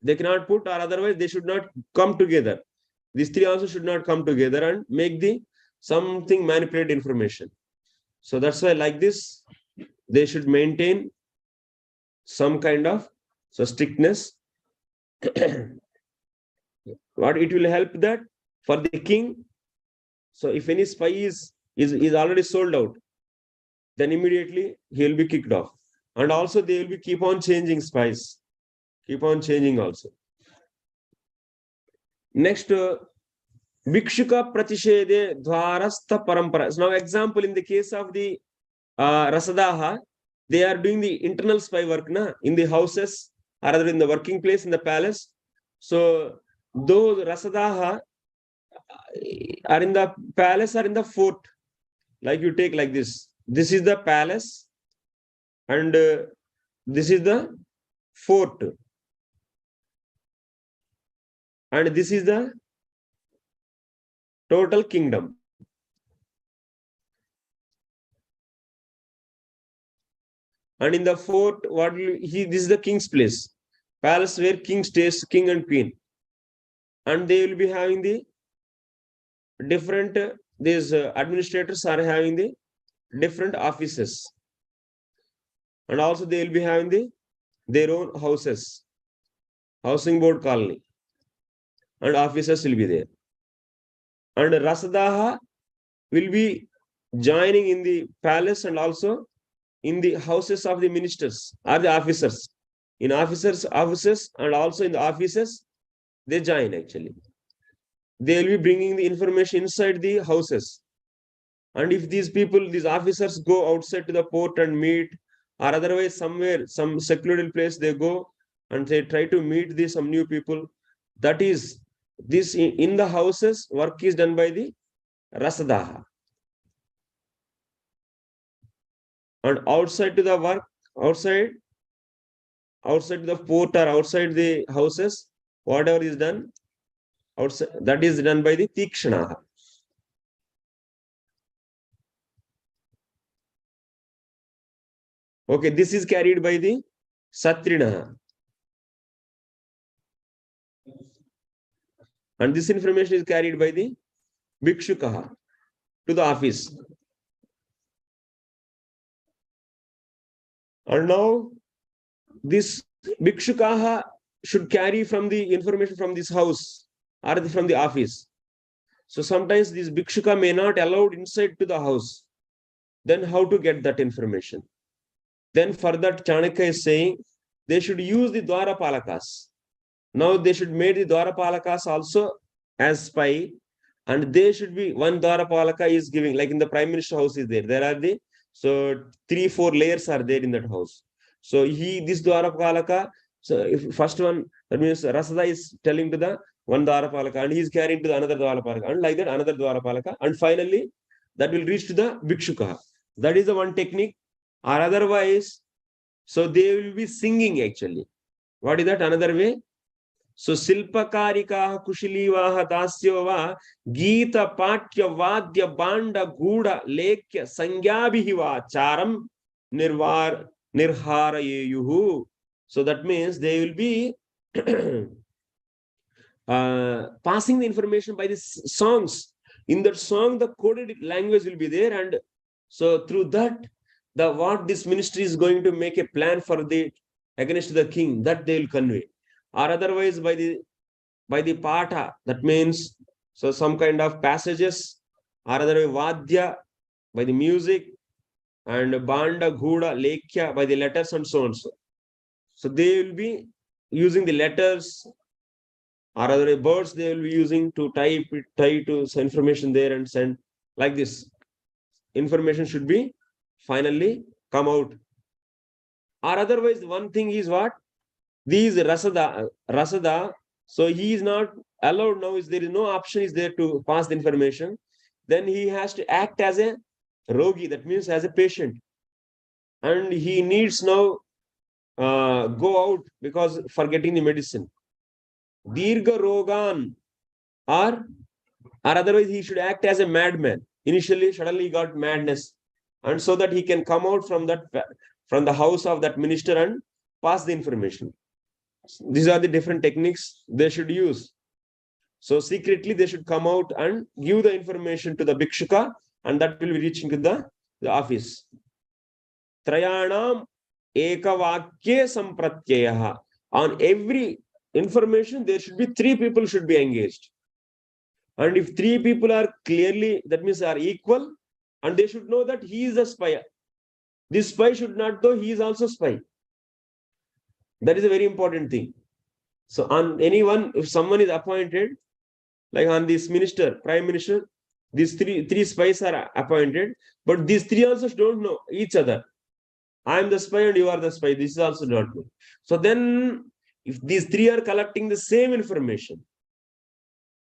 they cannot put, or otherwise they should not come together. These 3 also should not come together and make the something manipulated information. So that's why like this, they should maintain some kind of strictness. What it will help that for the king. So if any spy is already sold out, then immediately he will be kicked off. And also they will be keep on changing spies, keep on changing also. Next, Bhikshuka Pratishede Dwarastha Parampara. So now example, in the case of the rasadāḥ, they are doing the internal spy work in the houses, or rather in the working place, in the palace. So those rasadāḥ are in the palace or in the fort. Like you take like this. This is the palace and this is the fort. And this is the total kingdom. And in the fort, this is the king's place. Palace where king stays, king and queen. And they will be having the different, these administrators are having the different offices. And also they will be having their own houses, housing board colony. And officers will be there. And rasadāḥ will be joining in the palace and also in the houses of the ministers or the officers. In officers' offices and also in the offices, they join actually. They will be bringing the information inside the houses. And if these people, these officers go outside to the port and meet, or otherwise somewhere, some secluded place they go and they try to meet some new people, that is, this in the houses, work is done by the rasadāḥ. And outside to the work, outside to the port or outside the houses, whatever is done, outside, that is done by the tīkṣṇaḥ. Okay, this is carried by the satriṇaḥ. And this information is carried by the bhikṣukaḥ to the office. And now this bhikṣukaḥ should carry from the information from this house or from the office. So sometimes this bhikshuka may not allowed inside to the house. Then how to get that information? Then further Chanakya is saying they should use the Dwarapalakas. Now they should make the Dwarapalakas also as spy, and they should be one Dwarapalaka is giving, like in the Prime Minister house is there. There are the 3-4 layers are there in that house. So this Dwarapalaka, so if first one, that means rasadāḥ is telling to the one Dwarapalaka, and he is carrying to the another Dwarapalaka, and like that another Dwarapalaka, and finally that will reach to the Bhikshuka. That is the one technique. Or otherwise, so they will be singing actually. What is that? Another way. So Silpakarika Kushilivaha Dasyova Gita Patya Vadya Banda Guda Lekya Sangyabhiva Charam Nirharayuhu. So that means they will be passing the information by the songs. In that song, the coded language will be there, and so through that, what this ministry is going to make a plan for the against the king, that they will convey. Or otherwise by the pata, that means so some kind of passages, or otherwise vadya by the music, and banda guda lekya by the letters, and so on. So they will be using the letters, or other words they will be using to tie to information there and send. Like this information should be finally come out. Or otherwise one thing is what? These rasadāḥ, so he is not allowed now, there is no option is there to pass the information. Then he has to act as a rogi, that means as a patient. And he needs now go out because for getting the medicine. Dirgha rogan, or otherwise he should act as a madman. Initially, suddenly he got madness. And so that he can come out from the house of that minister and pass the information. These are the different techniques they should use. So secretly they should come out and give the information to the bhikshuka, and that will be reaching to the office. Trayanam ekavakye sampratyayaha. On every information, there should be 3 people should be engaged. And if 3 people are clearly, that means are equal, and they should know that he is a spy. This spy should not know he is also spy. That is a very important thing. So on anyone, if someone is appointed, like on this minister, prime minister, these three spies are appointed, but these 3 also don't know each other. I am the spy and you are the spy. This is also not good. So then, if these 3 are collecting the same information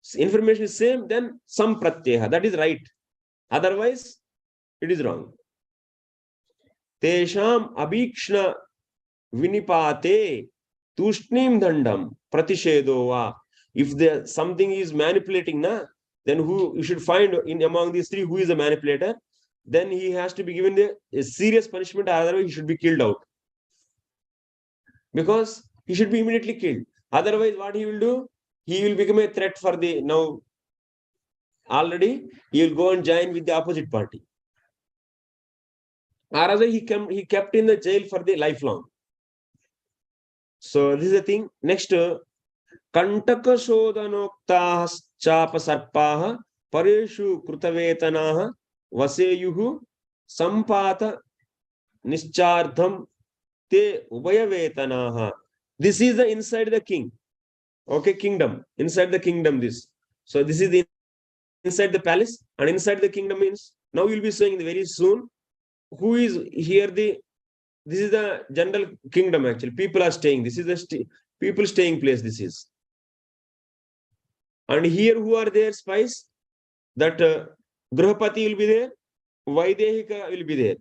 is same, then some pratyaha, that is right. Otherwise, it is wrong. Tesham abhikshna vinipate tushnim dandam pratishedoa. If something is manipulating, then who you should find in among these 3 who is a manipulator, then he has to be given a serious punishment, otherwise he should be killed out. Because he should be immediately killed. Otherwise, what he will do? He will become a threat for the now. Already, he will go and join with the opposite party. Or other he kept in the jail for the lifelong. So this is the thing. Next, kantaka shodhanoktaha chapa sarpaha pareshu krutavetanaha vaseyuhu sampata nischardham te ubayavetanaha. This is the inside the king. Okay, kingdom. Inside the kingdom this. So this is the inside the palace, and inside the kingdom means, now you'll be saying very soon who is here. This is the general kingdom actually. People are staying. This is the people staying place. This is. And here who are there spies? That Grahapati will be there. Vaidehika will be there.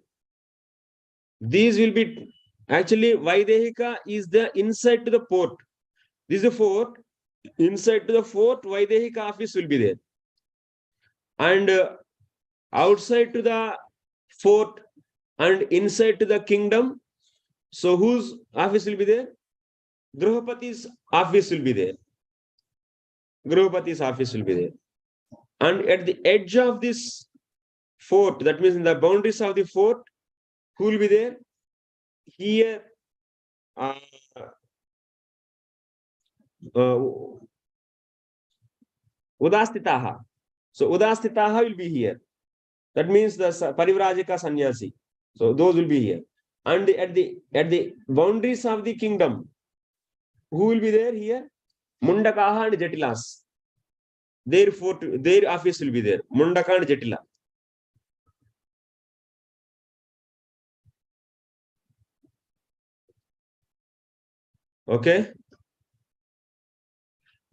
These will be actually Vaidehika is the inside to the port. This is the fort. Inside to the fort, Vaidehika office will be there. And outside to the fort and inside to the kingdom, so whose office will be there? Grahapati's office will be there. Grahapati's office will be there. And at the edge of this fort, that means in the boundaries of the fort, who will be there? Here, udastitaha. So udastitaha will be here. That means the parivrajika sannyasi. So those will be here. And at the boundaries of the kingdom, who will be there here? Mundakaha and Jatilas. Their office will be there. Mundaka and Jatila. Okay.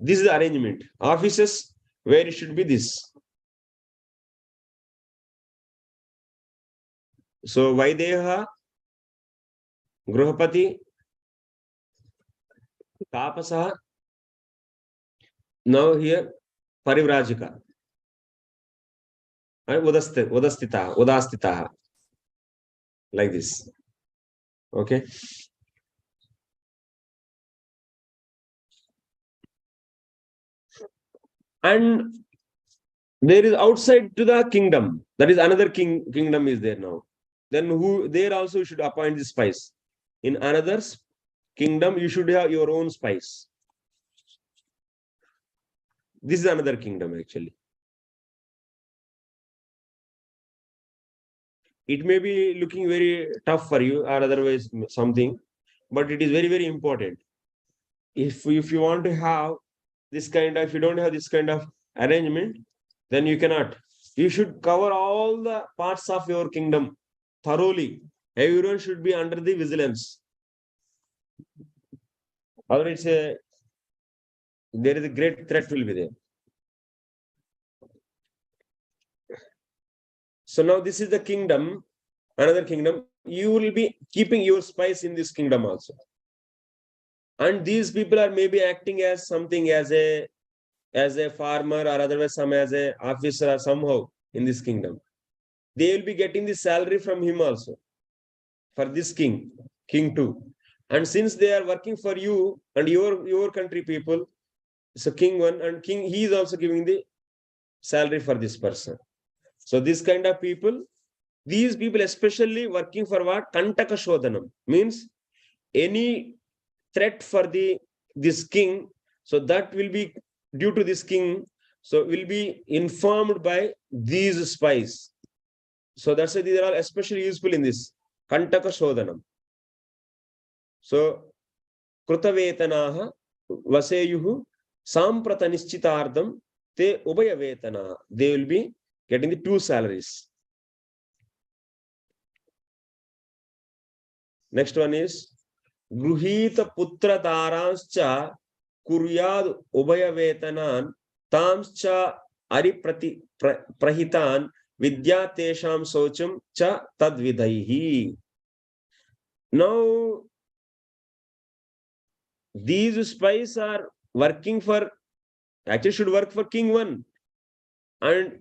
This is the arrangement. Offices where it should be this. So Vaideha, Gruhapati, Tapasa. Now here Parivrajika. And Udastita. Like this. Okay. And there is outside to the kingdom. That is another kingdom is there now. Then who there also should appoint the spies. In another kingdom, you should have your own spies. This is another kingdom actually. It may be looking very tough for you or otherwise something, but it is very, very important. If you want to have this kind of, if you don't have this kind of arrangement, then you cannot. You should cover all the parts of your kingdom thoroughly. Everyone should be under the vigilance. Otherwise, there is a great threat will be there. So now this is the kingdom, another kingdom. You will be keeping your spies in this kingdom also. And these people are maybe acting as something as a farmer or otherwise some as a officer or somehow in this kingdom. They will be getting the salary from him also. For this king too. And since they are working for you and your country people, so king one and king, he is also giving the salary for this person. So this kind of people, these people especially working for what? Kantaka Shodhanam. Means any threat for this king, so that will be due to this king, so will be informed by these spies. So that's why these are all especially useful in this Kantaka Shodhanam. So Krutavetanaha Vaseyuhu Samprata Nischitardam Te Ubayavetana. They will be getting the 2 salaries. Next one is Gruhita Putra Taranscha Kuryad Ubayavetanaan Tamscha Ariprati Prahitan Vidya Tesham Socham Cha Tadvidaihi. Now, these spies are working for, actually should work for king 1 and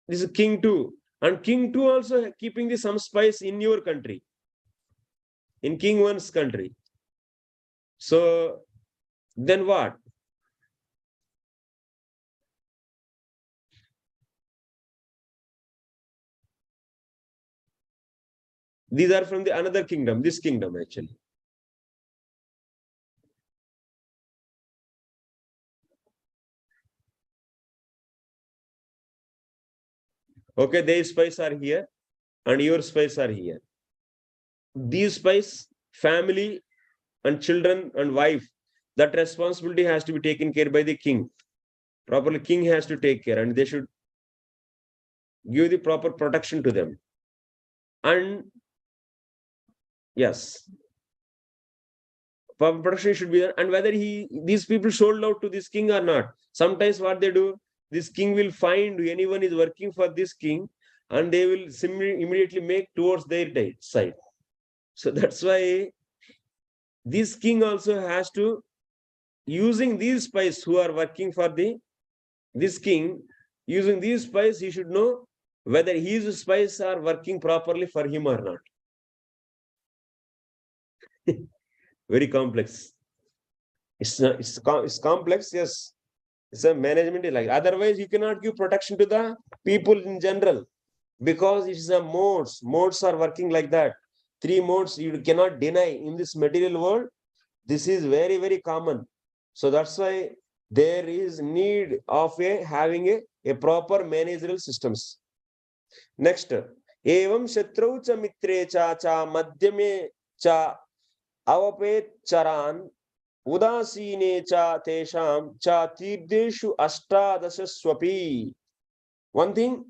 this is king 2 and king 2 also keeping some spies in your country, in king 1's country. So then what? These are from the another kingdom, this kingdom actually. Okay, their spies are here and your spies are here. These spies, family and children and wife, that responsibility has to be taken care by the king. Properly, king has to take care and they should give the proper protection to them. And yes, proper protection should be there. And whether these people sold out to this king or not. Sometimes what they do, this king will find anyone is working for this king and they will immediately make towards their side. So that's why this king also has to, using these spies who are working for this king, using these spies, he should know whether his spies are working properly for him or not. Very complex. It's complex, yes. It's a management like. Otherwise, you cannot give protection to the people in general because it is a modes. Modes are working like that. 3 modes you cannot deny in this material world. This is very, very common. So that's why there is need of having a proper managerial systems. Next, evam shatrau cha mitre cha madhyame cha avapet charan udasine cha tesham cha tīrdeshu ashtadasaswapi. One thing,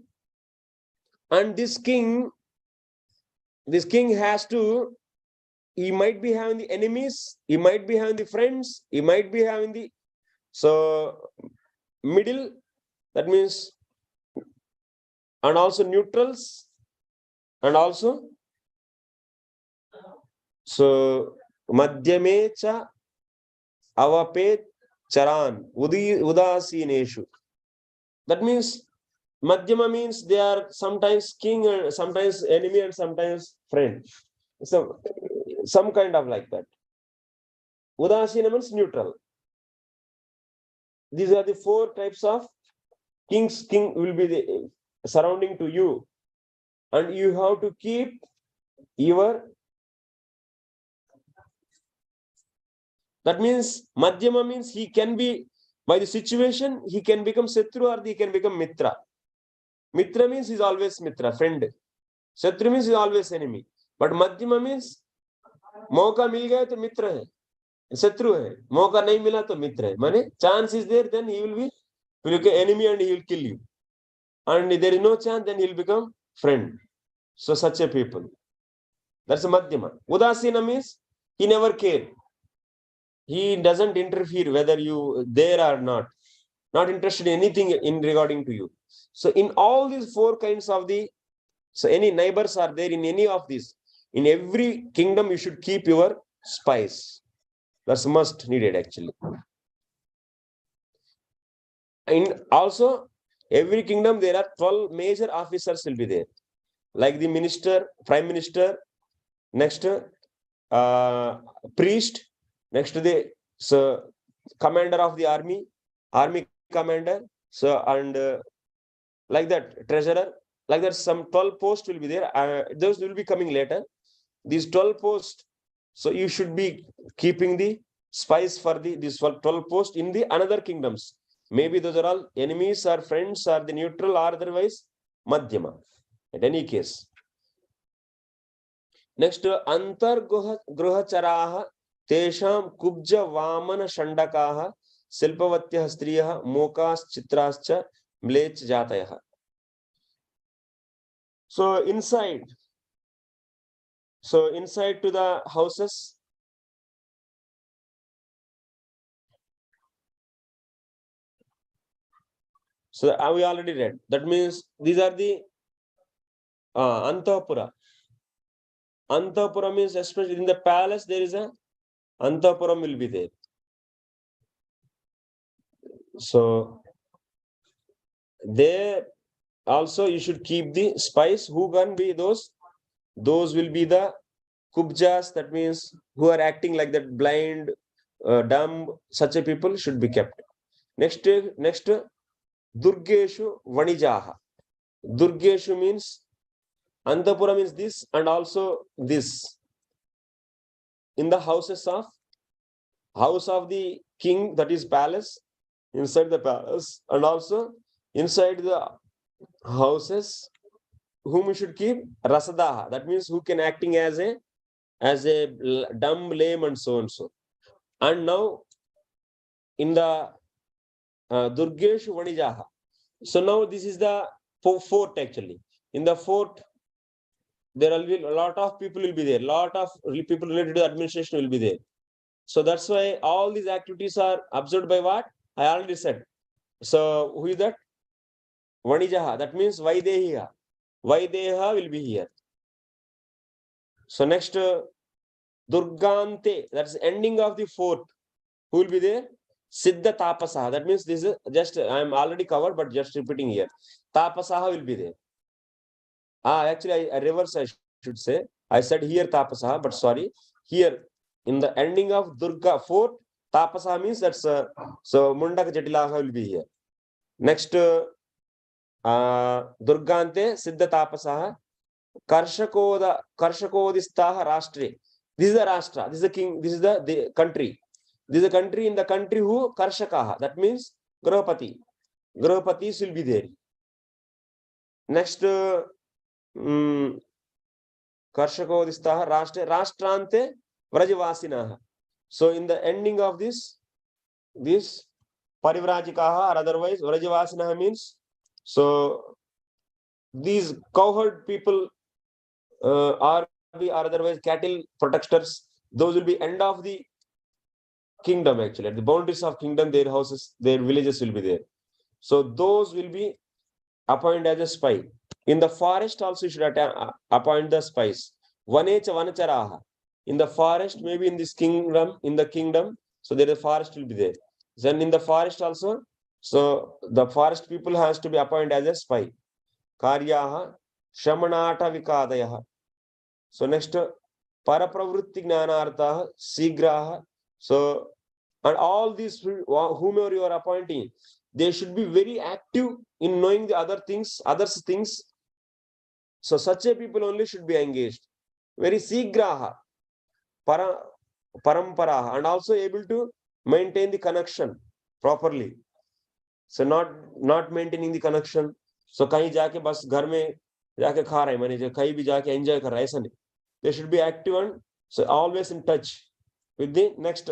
and this king has to, he might be having the enemies, he might be having the friends, he might be having the middle, that means, and also neutrals, and also so madhyame cha avapet charan udasineshu. That means madhyama means they are sometimes king and sometimes enemy and sometimes friend. So some kind of like that. Udasina means neutral. These are the four types of kings. King will be the surrounding to you, and you have to keep your. That means madhyama means he can be, by the situation, he can become Satru or he can become Mitra. Mitra means he's always Mitra, friend. Satru means he's always enemy. But madhyama means मौका मिल गया तो मित्र है, शत्रु है. मौका नहीं मिला तो मित्र है. माने chance is there, then he will be enemy and he will kill you. And if there is no chance, then he will become friend. So such a people. That's a madhyama. Udasina means he never care. He doesn't interfere whether you there or not interested in anything in regarding to you. So in all these four kinds of the, so any neighbors are there in any of these. In every kingdom you should keep your spies. That's must needed actually. And also every kingdom there are 12 major officers will be there, like the minister, prime minister, next priest, next to the commander of the army commander, so and like that treasurer, like that some 12 posts will be there. Those will be coming later. These 12 posts, so you should be keeping the spies for these 12 posts in the another kingdoms. Maybe those are all enemies or friends or the neutral or otherwise madhyama. At any case. Next, antar gruhacharaha tesham kubja vamana shandakaha silpavatyah striyah mokas chitrascha mlech jatayah. So inside to the houses, so we already read. That means these are the Antapura. Antapura means especially in the palace there is a Antapuram will be there. So there also you should keep the spies. Who can be those? Those will be the kubjas, that means who are acting like that, blind, dumb, such a people should be kept. Next, Durgeshu Vanijaha. Durgeshu means Antapura means this and also this. In the house of the king, that is palace, inside the palace, and also inside the houses, whom we should keep? Rasadāḥ. That means who can acting as a dumb, lame, and so and so. And now in the Durgeshu Vanijaha. So now this is the fort actually. In the fort, there will be a lot of people will be there. Lot of people related to the administration will be there. So that's why all these activities are observed by what? I already said. So who is that? Vanijaha. That means Vaidehiha. Vaideha will be here. So next, Durgante, that's the ending of the fort. Who will be there? Siddha Tapasaha. That means this is just, I am already covered, but just repeating here. Tapasaha will be there. Actually, I reverse, I should say. I said here Tapasaha, but sorry. Here, in the ending of Durga fort, Tapasaha means that's, so Mundaka Jatilaha will be here. Next, Durgante, Siddha Tapasaha, Karshakodisthaha Rashtre. This is the Rashtra, this is the king, this is the country. This is a country, in the country who Karshakaha. That means Grahapati. Grahapatis will be there. Next, Karshakodistah Rashtrante Vrajavasinaha. So in the ending of this Parivrajikaha or otherwise Vrajavasinaha means, so these cowherd people or otherwise cattle protectors, those will be end of the kingdom actually. At the boundaries of kingdom, their houses, their villages will be there. So those will be appointed as a spy. In the forest also you should appoint the spies. Vanecha vanacharaha. In the forest, maybe in this kingdom, so there the forest will be there. Then in the forest also, so the forest people has to be appointed as a spy. Karyaha shamanata vikādayaha. So next, parapravrutti gnanartha sigraha. So, and all these whomever you are appointing, they should be very active in knowing the others things. So such a people only should be engaged. Very sigraha, paramparaha, and also able to maintain the connection properly. So not maintaining the connection. So kahin jaake bas ghar mein jaake kha rahe, mane kahin bhi jaake enjoy kar rahe, aisa nahi. They should be active and so always in touch with the next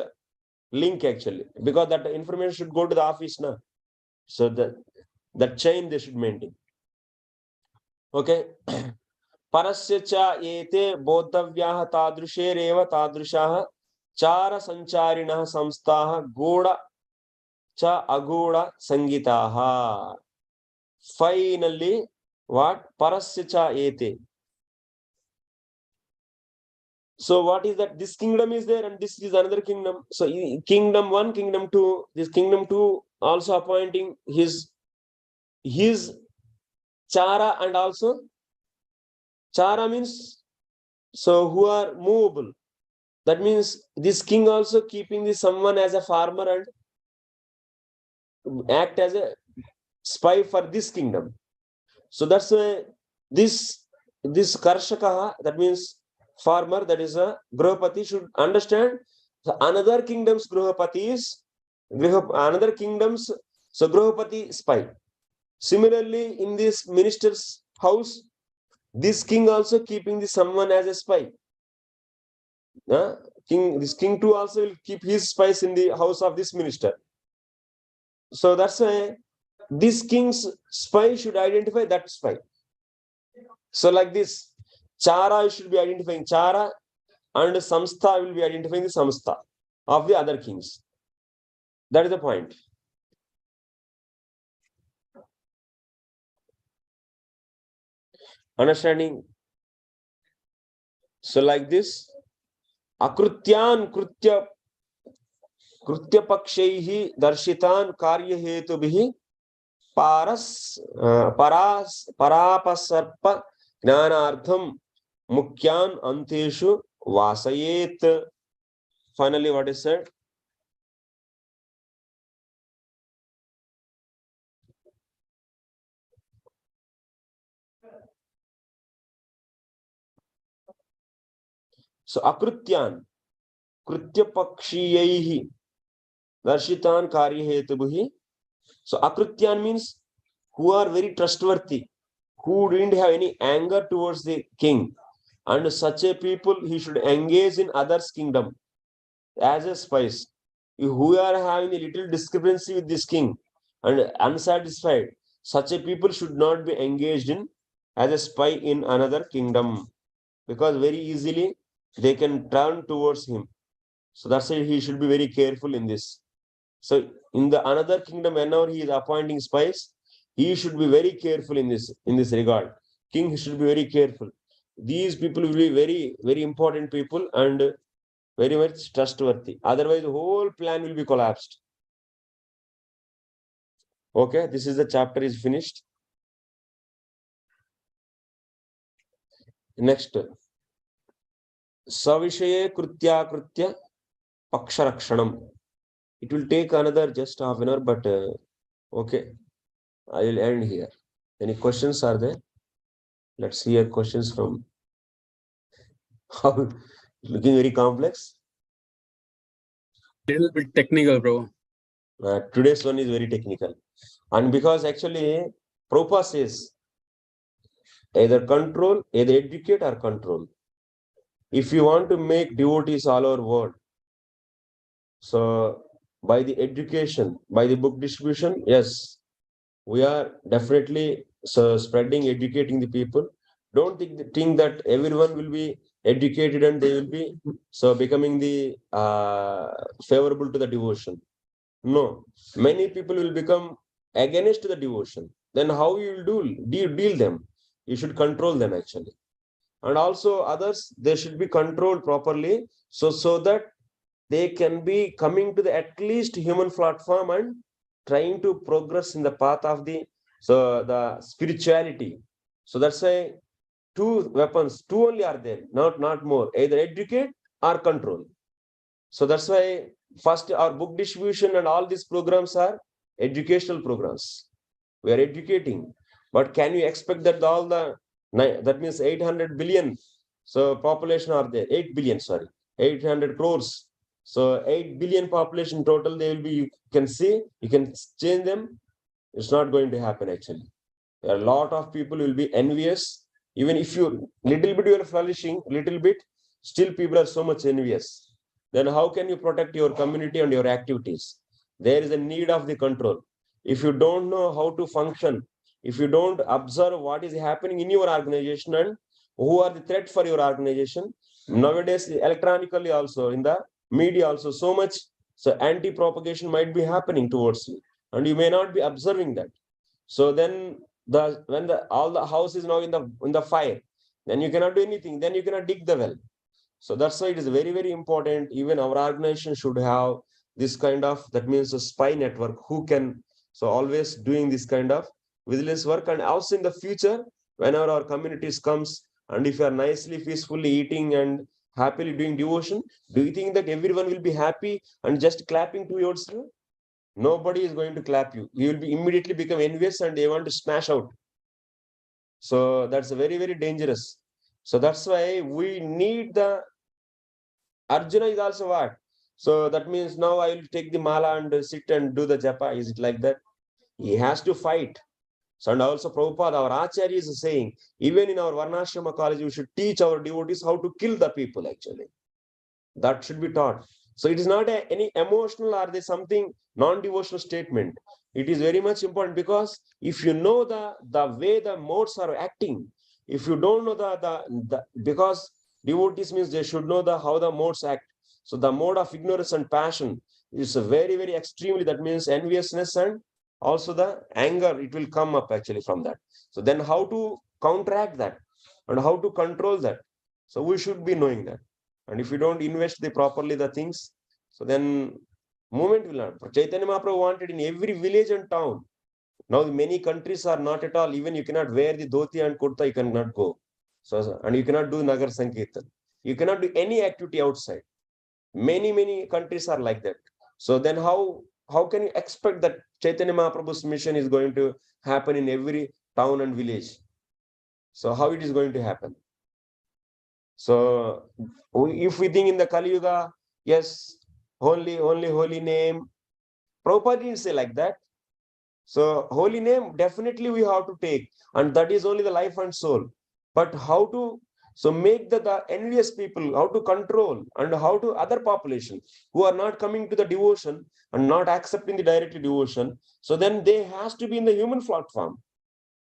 link actually, because that information should go to the office now. So that chain they should maintain. Okay. Parasya cha ete bodhavyaha tadrushereva tadrushaha chara sañcāriṇaḥ samsthaha goda cha agoda sangitaha. Finally, what? Parasya cha ete. So what is that? This kingdom is there and this is another kingdom. So kingdom 1, kingdom 2, this kingdom 2 also appointing his chara, and also chara means so who are movable. That means this king also keeping this someone as a farmer and act as a spy for this kingdom. So that's why this Karshakaha, that means farmer, that is a Grahapati, should understand another kingdom's Grahapati is another kingdom's so Grahapati spy. Similarly, in this minister's house, this king also keeping this someone as a spy. This king too also will keep his spies in the house of this minister. So that's why this king's spy should identify that spy. So like this, chara should be identifying chara, and samstha will be identifying the samstha of the other kings. That is the point. Understanding? So like this, akrutyan krutya pakshaihi darshitan karya hetubhihi parapasarpa gnanartham mukyan anteshu vasayet. Finally, what is said? So akrutyan krutya pakshiyaihi darshitan karya hetubhihi. So akrutyan means who are very trustworthy, who didn't have any anger towards the king, and such a people he should engage in others' kingdom as a spies. Who are having a little discrepancy with this king and unsatisfied, such a people should not be engaged in as a spy in another kingdom, because very easily they can turn towards him. So that's why he should be very careful in this. So in the another kingdom, whenever he is appointing spies, he should be very careful in this regard. King should be very careful. These people will be very, very important people and very much trustworthy. Otherwise, the whole plan will be collapsed. Okay, this is the chapter is finished. Next, Savishaye Krutya Krutya Paksharakshanam. It will take another just half an hour, but okay, I will end here. Any questions are there? Let's hear questions from how looking very complex. Little bit technical, bro. Today's one is very technical. And because actually, Prabhupada says, either control, either educate or control. If you want to make devotees all over world, so by the education, by the book distribution, yes, we are definitely spreading, educating the people. Don't think that everyone will be educated and they will be becoming the favorable to the devotion. No, many people will become against the devotion. Then how you will deal them? You should control them actually. And also others, they should be controlled properly, so that they can be coming to the at least human platform and trying to progress in the path of the spirituality. So that's why two weapons, two only are there, not more, either educate or control. So that's why first our book distribution and all these programs are educational programs. We are educating, but can you expect that all the, that means 800 billion so population are there, 8 billion, sorry, 800 crores, so 8 billion population total, they will be, you can see, you can change them. It's not going to happen actually. There are a lot of people will be envious. Even if you little bit you are flourishing, little bit, still people are so much envious. Then how can you protect your community and your activities? There is a need of the control. If you don't know how to function, if you don't observe what is happening in your organization and who are the threat for your organization, nowadays electronically also in the media also so much, so anti-propagation might be happening towards you, and you may not be observing that. So then when all the house is now in the fire, then you cannot do anything, then you cannot dig the well. So that's why it is very, very important. Even our organization should have this kind of, that means a spy network who can always doing this kind of vigilance work. And also in the future, whenever our communities comes, and if you are nicely, peacefully eating and happily doing devotion, do you think that everyone will be happy and just clapping towards you? Nobody is going to clap you. You will be immediately become envious and they want to smash out. So that's very, very dangerous. So that's why we need the Arjuna is also what? So that means now I will take the mala and sit and do the japa. Is it like that? He has to fight. So and also Prabhupada, our Acharya is saying, even in our Varnashrama college, we should teach our devotees how to kill the people actually. That should be taught. So it is not any emotional or there's something non-devotional statement. It is very much important because if you know the way the modes are acting, if you don't know the because devotees means they should know how the modes act. So the mode of ignorance and passion is a very, very extremely, that means enviousness and also the anger, it will come up actually from that. So then how to counteract that and how to control that? So we should be knowing that. And if you don't invest properly the things, so then movement will not. Chaitanya Mahaprabhu wanted in every village and town. Now many countries are not at all, even you cannot wear the dhoti and kurta, you cannot go. So and you cannot do Nagar Sankirtan. You cannot do any activity outside. Many countries are like that. So then how can you expect that Chaitanya Mahaprabhu's mission is going to happen in every town and village? So how it is going to happen? So if we think in the Kali Yuga, yes, only holy name. Prabhupada didn't say like that. So holy name, definitely we have to take, and that is only the life and soul. But how to make the envious people, how to control, and how to other population who are not coming to the devotion and not accepting the directly devotion. So then they has to be in the human platform.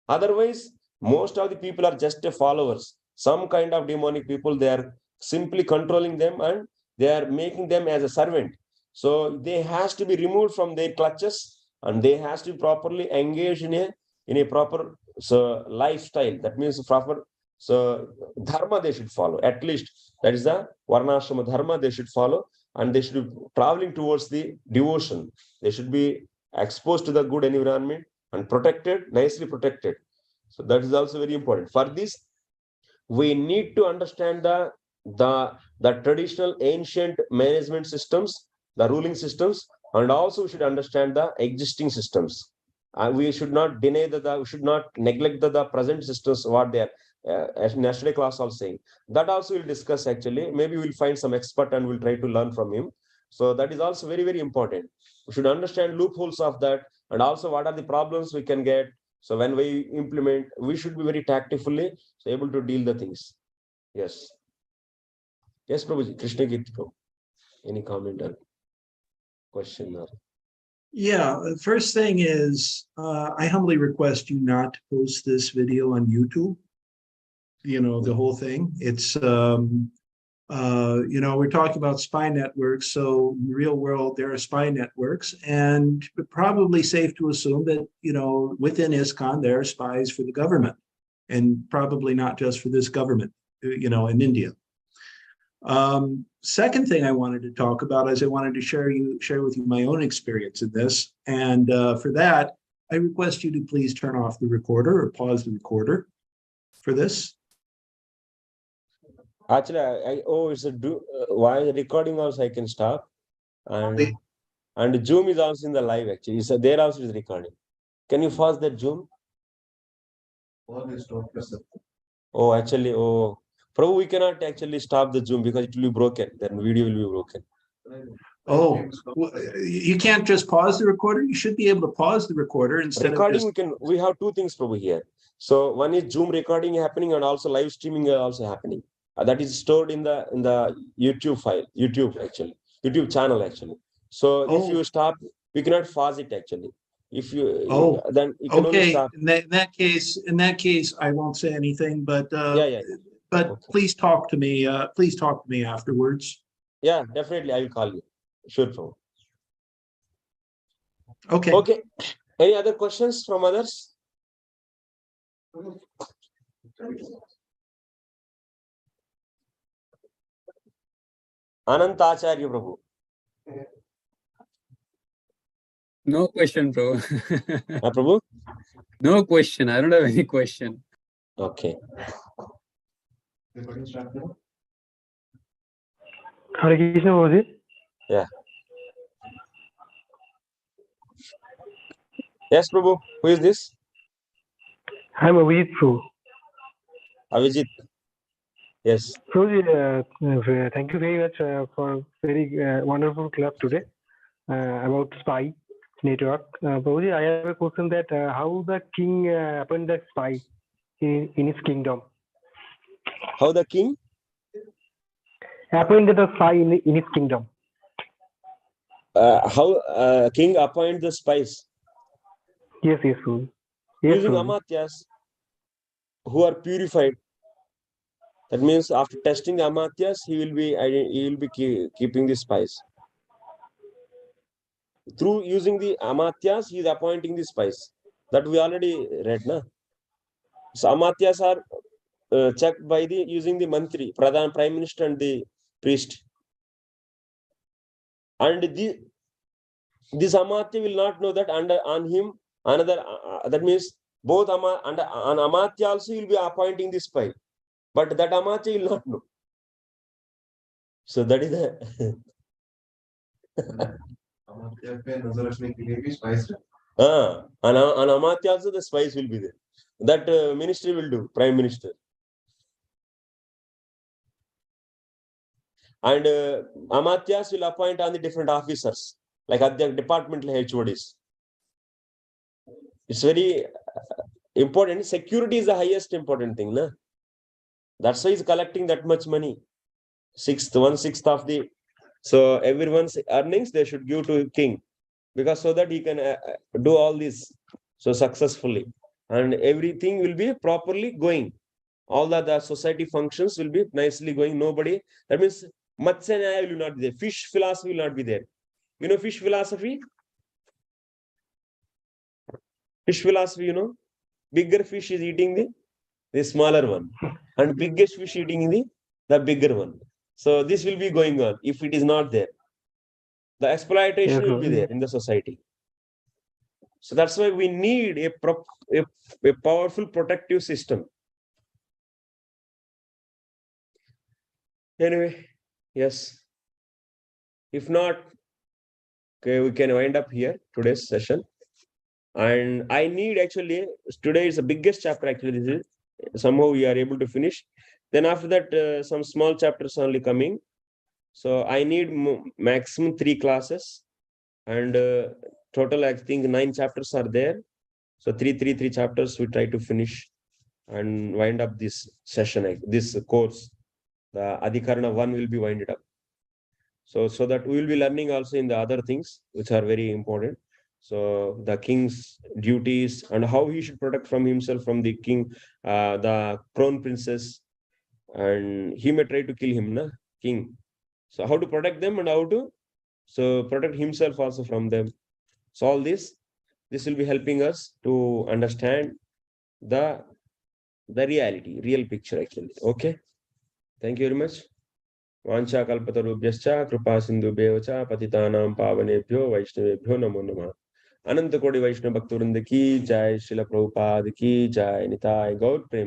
Otherwise, most of the people are just followers. Some kind of demonic people, they are simply controlling them and they are making them as a servant. So they has to be removed from their clutches and they has to be properly engaged in a proper lifestyle. That means proper dharma they should follow. At least that is the varnashrama dharma they should follow, and they should be traveling towards the devotion. They should be exposed to the good environment and protected, nicely protected. So that is also very important. For this, we need to understand the traditional ancient management systems, the ruling systems, and also we should understand the existing systems. We should not deny we should not neglect the present systems, what they are. As in yesterday's class also saying. That also we'll discuss actually. Maybe we'll find some expert and we'll try to learn from him. So that is also very, very important. We should understand loopholes of that, and also what are the problems we can get. So when we implement, we should be very tactfully so able to deal the things. Yes. Yes, Prabhuji. Krishna Kirti Prabhu. Any comment or question? Or... Yeah, first thing is, I humbly request you not to post this video on YouTube. You know, the whole thing. It's, you know, we're talking about spy networks. So in the real world, there are spy networks, and probably safe to assume that, you know, within ISKCON, there are spies for the government, and probably not just for this government, you know, in India. Second thing I wanted to talk about is I wanted to share with you my own experience in this. And for that, I request you to please turn off the recorder or pause the recorder for this. Actually, it's a while recording also I can stop. And Zoom is also in the live actually. So there also is recording. Can you pause that Zoom? Oh, actually, Prabhu, we cannot actually stop the Zoom because it will be broken. Then video will be broken. Oh, you can't just pause the recorder. You should be able to pause the recorder instead recording. of just... We have two things, Prabhu, here. So one is Zoom recording happening, and also live streaming also happening. That is stored in the YouTube file, YouTube channel actually. So if you stop, we cannot pause it actually. If you then you can only stop. In that case, I won't say anything. But But okay. Please talk to me. Please talk to me afterwards. Yeah, definitely. I will call you. Sure, Prabhu. Okay. Okay. Any other questions from others? Anantacharya Prabhu. No question, bro. Prabhu? No question. I don't have any question. Okay. Hare Krishna, Prabhuji. Yeah. Yes, Prabhu. Who is this? I'm Avijit, Prabhu. Avijit. Yes. Prabhuji, thank you very much for very wonderful class today about spy network. Prabhuji, I have a question that how the king appointed the spy in his kingdom? How the king? Appointed the spy in his kingdom. How king appoint the spies? Yes, Prabhuji. Yes, using amatyas who are purified. That means after testing the amatyas, he will be keeping the spies. Through using the amatyas, he is appointing the spies. That we already read, na? So amatyas are checked by using the mantri, Pradhan, Prime Minister, and the priest. And this amatya will not know that on him another. That means both on amatya also will be appointing the spy, but that amatya will not know. So that is the. On amatya also the spies will be there. That ministry will do, Prime Minister. And amatyas will appoint on the different officers, like at the departmental HODs. It's very important. Security is the highest important thing, na? That's why he's collecting that much money. 1/6 of the. So everyone's earnings they should give to king, because so that he can do all this so successfully, and everything will be properly going. All the society functions will be nicely going. Nobody. That means. Matsya Nyaya will not be there. Fish philosophy will not be there. You know fish philosophy? Fish philosophy, you know? Bigger fish is eating the smaller one. And biggest fish eating the bigger one. So this will be going on if it is not there. The exploitation will be there in the society. So that's why we need a powerful protective system. Anyway. Yes. If not, okay, we can wind up here today's session. And I need actually, today is the biggest chapter actually. This is somehow we are able to finish. Then after that, some small chapters only coming. So I need maximum 3 classes, and total I think 9 chapters are there. So 3 chapters we try to finish and wind up this session, this course. The Adhikarana-I will be winded up. So that we will be learning also in the other things which are very important. So the king's duties and how he should protect from himself from the king, the crown princess, and he may try to kill him, na king. So how to protect them and how to protect himself also from them. So all this will be helping us to understand the reality, real picture actually. Okay. Thank you very much. वाञ्छा कल्पतरुभ्यश्च कृपा सिन्धुभ्येव च पतितानां पावनेभ्यो वैष्णवेभ्यो नमो नमः। अनंत कोटि वैष्णव भक्तवृंद की जय, श्रील प्रभुपाद की जय, निताय गौर प्रेम।